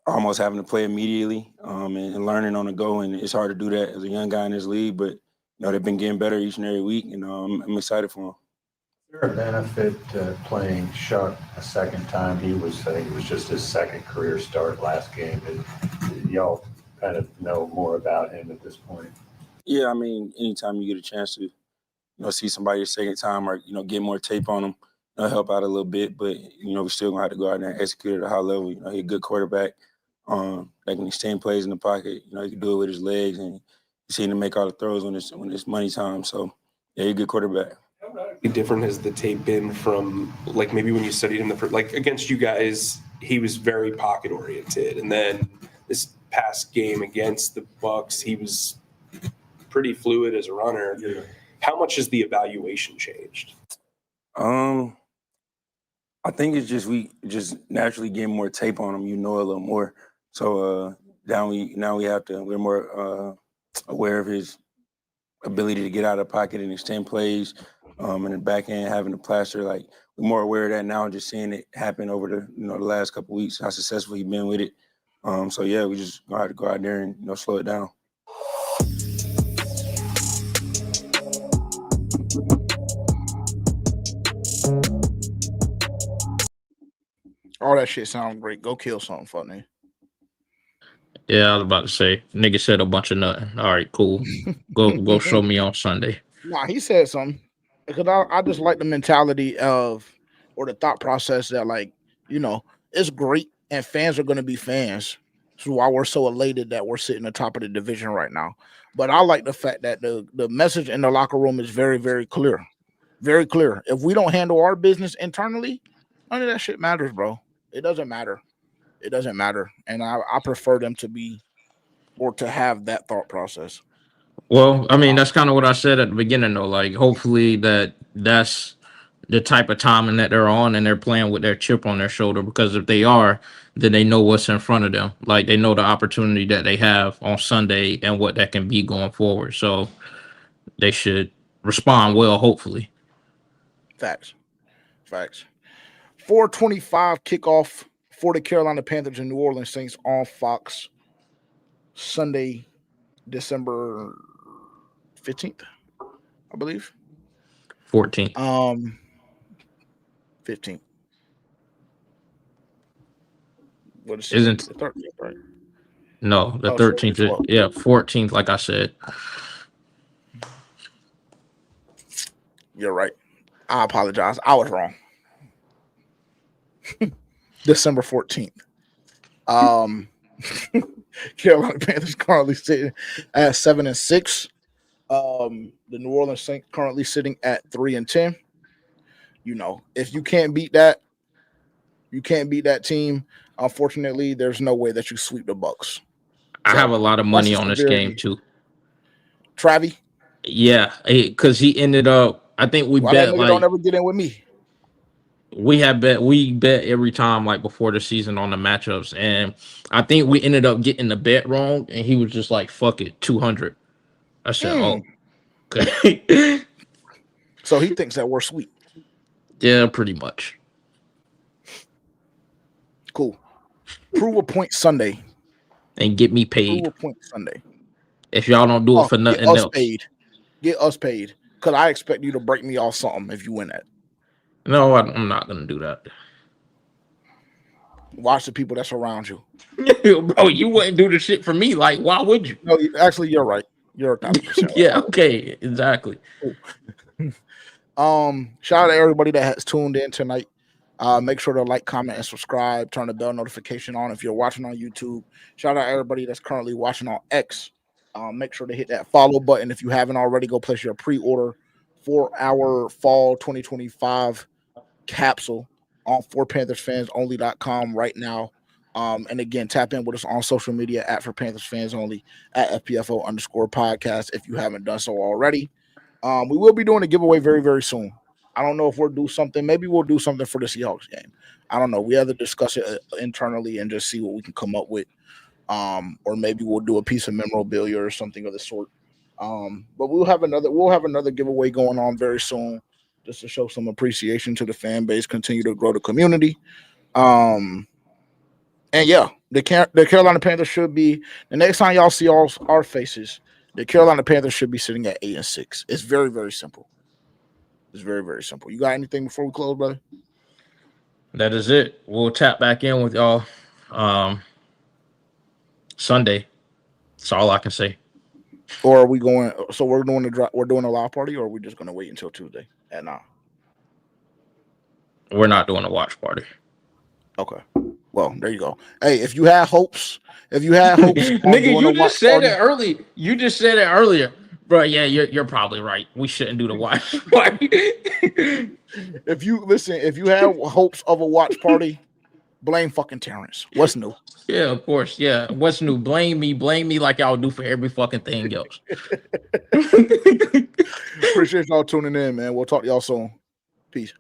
S9: almost having to play immediately and learning on the go. And it's hard to do that as a young guy in this league, but, they've been getting better each and every week, and I'm excited for them.
S6: there a benefit playing Shuck a second time? I think it was just his second career start last game. Y'all kind of know more about him at this point.
S9: Yeah, I mean, anytime you get a chance to, see somebody a second time or, get more tape on them, help out a little bit. But, we still gonna have to go out there and execute at a high level. He's a good quarterback. That can extend plays in the pocket. He can do it with his legs, and you see him make all the throws when it's money time. So, yeah, he's a good quarterback.
S4: How different has the tape been from, like, maybe when you studied him against you guys, he was very pocket oriented, and then this past game against the Bucks, he was pretty fluid as a runner. Yeah. How much has the evaluation changed?
S9: I think it's just we just naturally get more tape on him, a little more. So now we're more aware of his ability to get out of the pocket and extend plays. In the back end, having the plaster, like we're more aware of that now, just seeing it happen over the last couple of weeks, how successful he's been with it. So yeah, we just gonna have to go out there and slow it down.
S1: All that shit sounds great. Go kill something funny.
S2: Yeah, I was about to say, nigga said a bunch of nothing. All right, cool. Go show me on Sunday.
S1: Nah, he said something. Because I just like the mentality or the thought process that, like, it's great and fans are going to be fans. So why we're so elated that we're sitting atop of the division right now. But I like the fact that the message in the locker room is very, very clear. Very clear. If we don't handle our business internally, none of that shit matters, bro. It doesn't matter. It doesn't matter. And I prefer them to be or to have that thought process.
S2: Well, I mean, that's kind of what I said at the beginning, though. Like, hopefully that's the type of timing that they're on and they're playing with their chip on their shoulder, because if they are, then they know what's in front of them. Like, they know the opportunity that they have on Sunday and what that can be going forward. So they should respond well, hopefully.
S1: Facts. 4:25 kickoff for the Carolina Panthers and New Orleans Saints on Fox Sunday, December 15th, I believe.
S2: 14th.
S1: 15th. What is
S2: Isn't
S1: the 13th, right?
S2: No, the 13th.
S1: So
S2: 14th, like I said.
S1: You're right. I apologize. I was wrong. December 14th. Carolina Panthers currently sitting at 7-6. The New Orleans Saints currently sitting at 3-10. If you can't beat that, team. Unfortunately, there's no way that you sweep the Bucks.
S2: I have a lot of money on this game too.
S1: Travi?
S2: Yeah, because he ended up. I think we bet
S1: that nigga don't ever get in with me.
S2: We bet every time, like, before the season on the matchups, and I think we ended up getting the bet wrong, and he was just like, "Fuck it, 200." I said, "Oh, okay."
S1: So he thinks that we're sweet.
S2: Yeah, pretty much.
S1: Cool. Prove a point Sunday.
S2: And get me paid.
S1: Prove a point Sunday.
S2: If y'all don't do it for nothing else.
S1: Get us paid. Because I expect you to break me off something if you win that.
S2: No, I'm not going to do that.
S1: Watch the people that's around you.
S2: Bro, you wouldn't do the shit for me. Like, why would you?
S1: No, actually, you're right. You're 1,000% right.
S2: Yeah, okay, exactly.
S1: Shout out to everybody that has tuned in tonight. Make sure to like, comment, and subscribe. Turn the bell notification on if you're watching on YouTube. Shout out to everybody that's currently watching on X. Make sure to hit that follow button if you haven't already. Go place your pre-order for our fall 2025 capsule on forpanthersfansonly.com right now. And again, tap in with us on social media at For Panthers Fans Only, at FPFO_podcast if you haven't done so already. We will be doing a giveaway very, very soon. I don't know if we'll do something. Maybe we'll do something for the Seahawks game. I don't know. We have to discuss it internally and just see what we can come up with. Or maybe we'll do a piece of memorabilia or something of the sort. But we'll have another giveaway going on very soon, just to show some appreciation to the fan base, continue to grow the community. And yeah, the Carolina Panthers should be, the next time y'all see our faces, the Carolina Panthers should be sitting at 8-6. It's very, very simple. It's very, very simple. You got anything before we close, brother?
S2: That is it. We'll tap back in with y'all Sunday. That's all I can say.
S1: Or are we going? So we're doing a live party, or are we just going to wait until Tuesday at 9?
S2: We're not doing a watch party.
S1: Okay. Well, there you go. Hey, if you had hopes,
S2: nigga, you just said it early. You just said it earlier, bro. Yeah, you're probably right. We shouldn't do the watch party.
S1: If you have hopes of a watch party, blame fucking Terrence. What's new?
S2: Yeah, of course. Yeah, what's new? Blame me like y'all do for every fucking thing else.
S1: Appreciate y'all tuning in, man. We'll talk to y'all soon. Peace.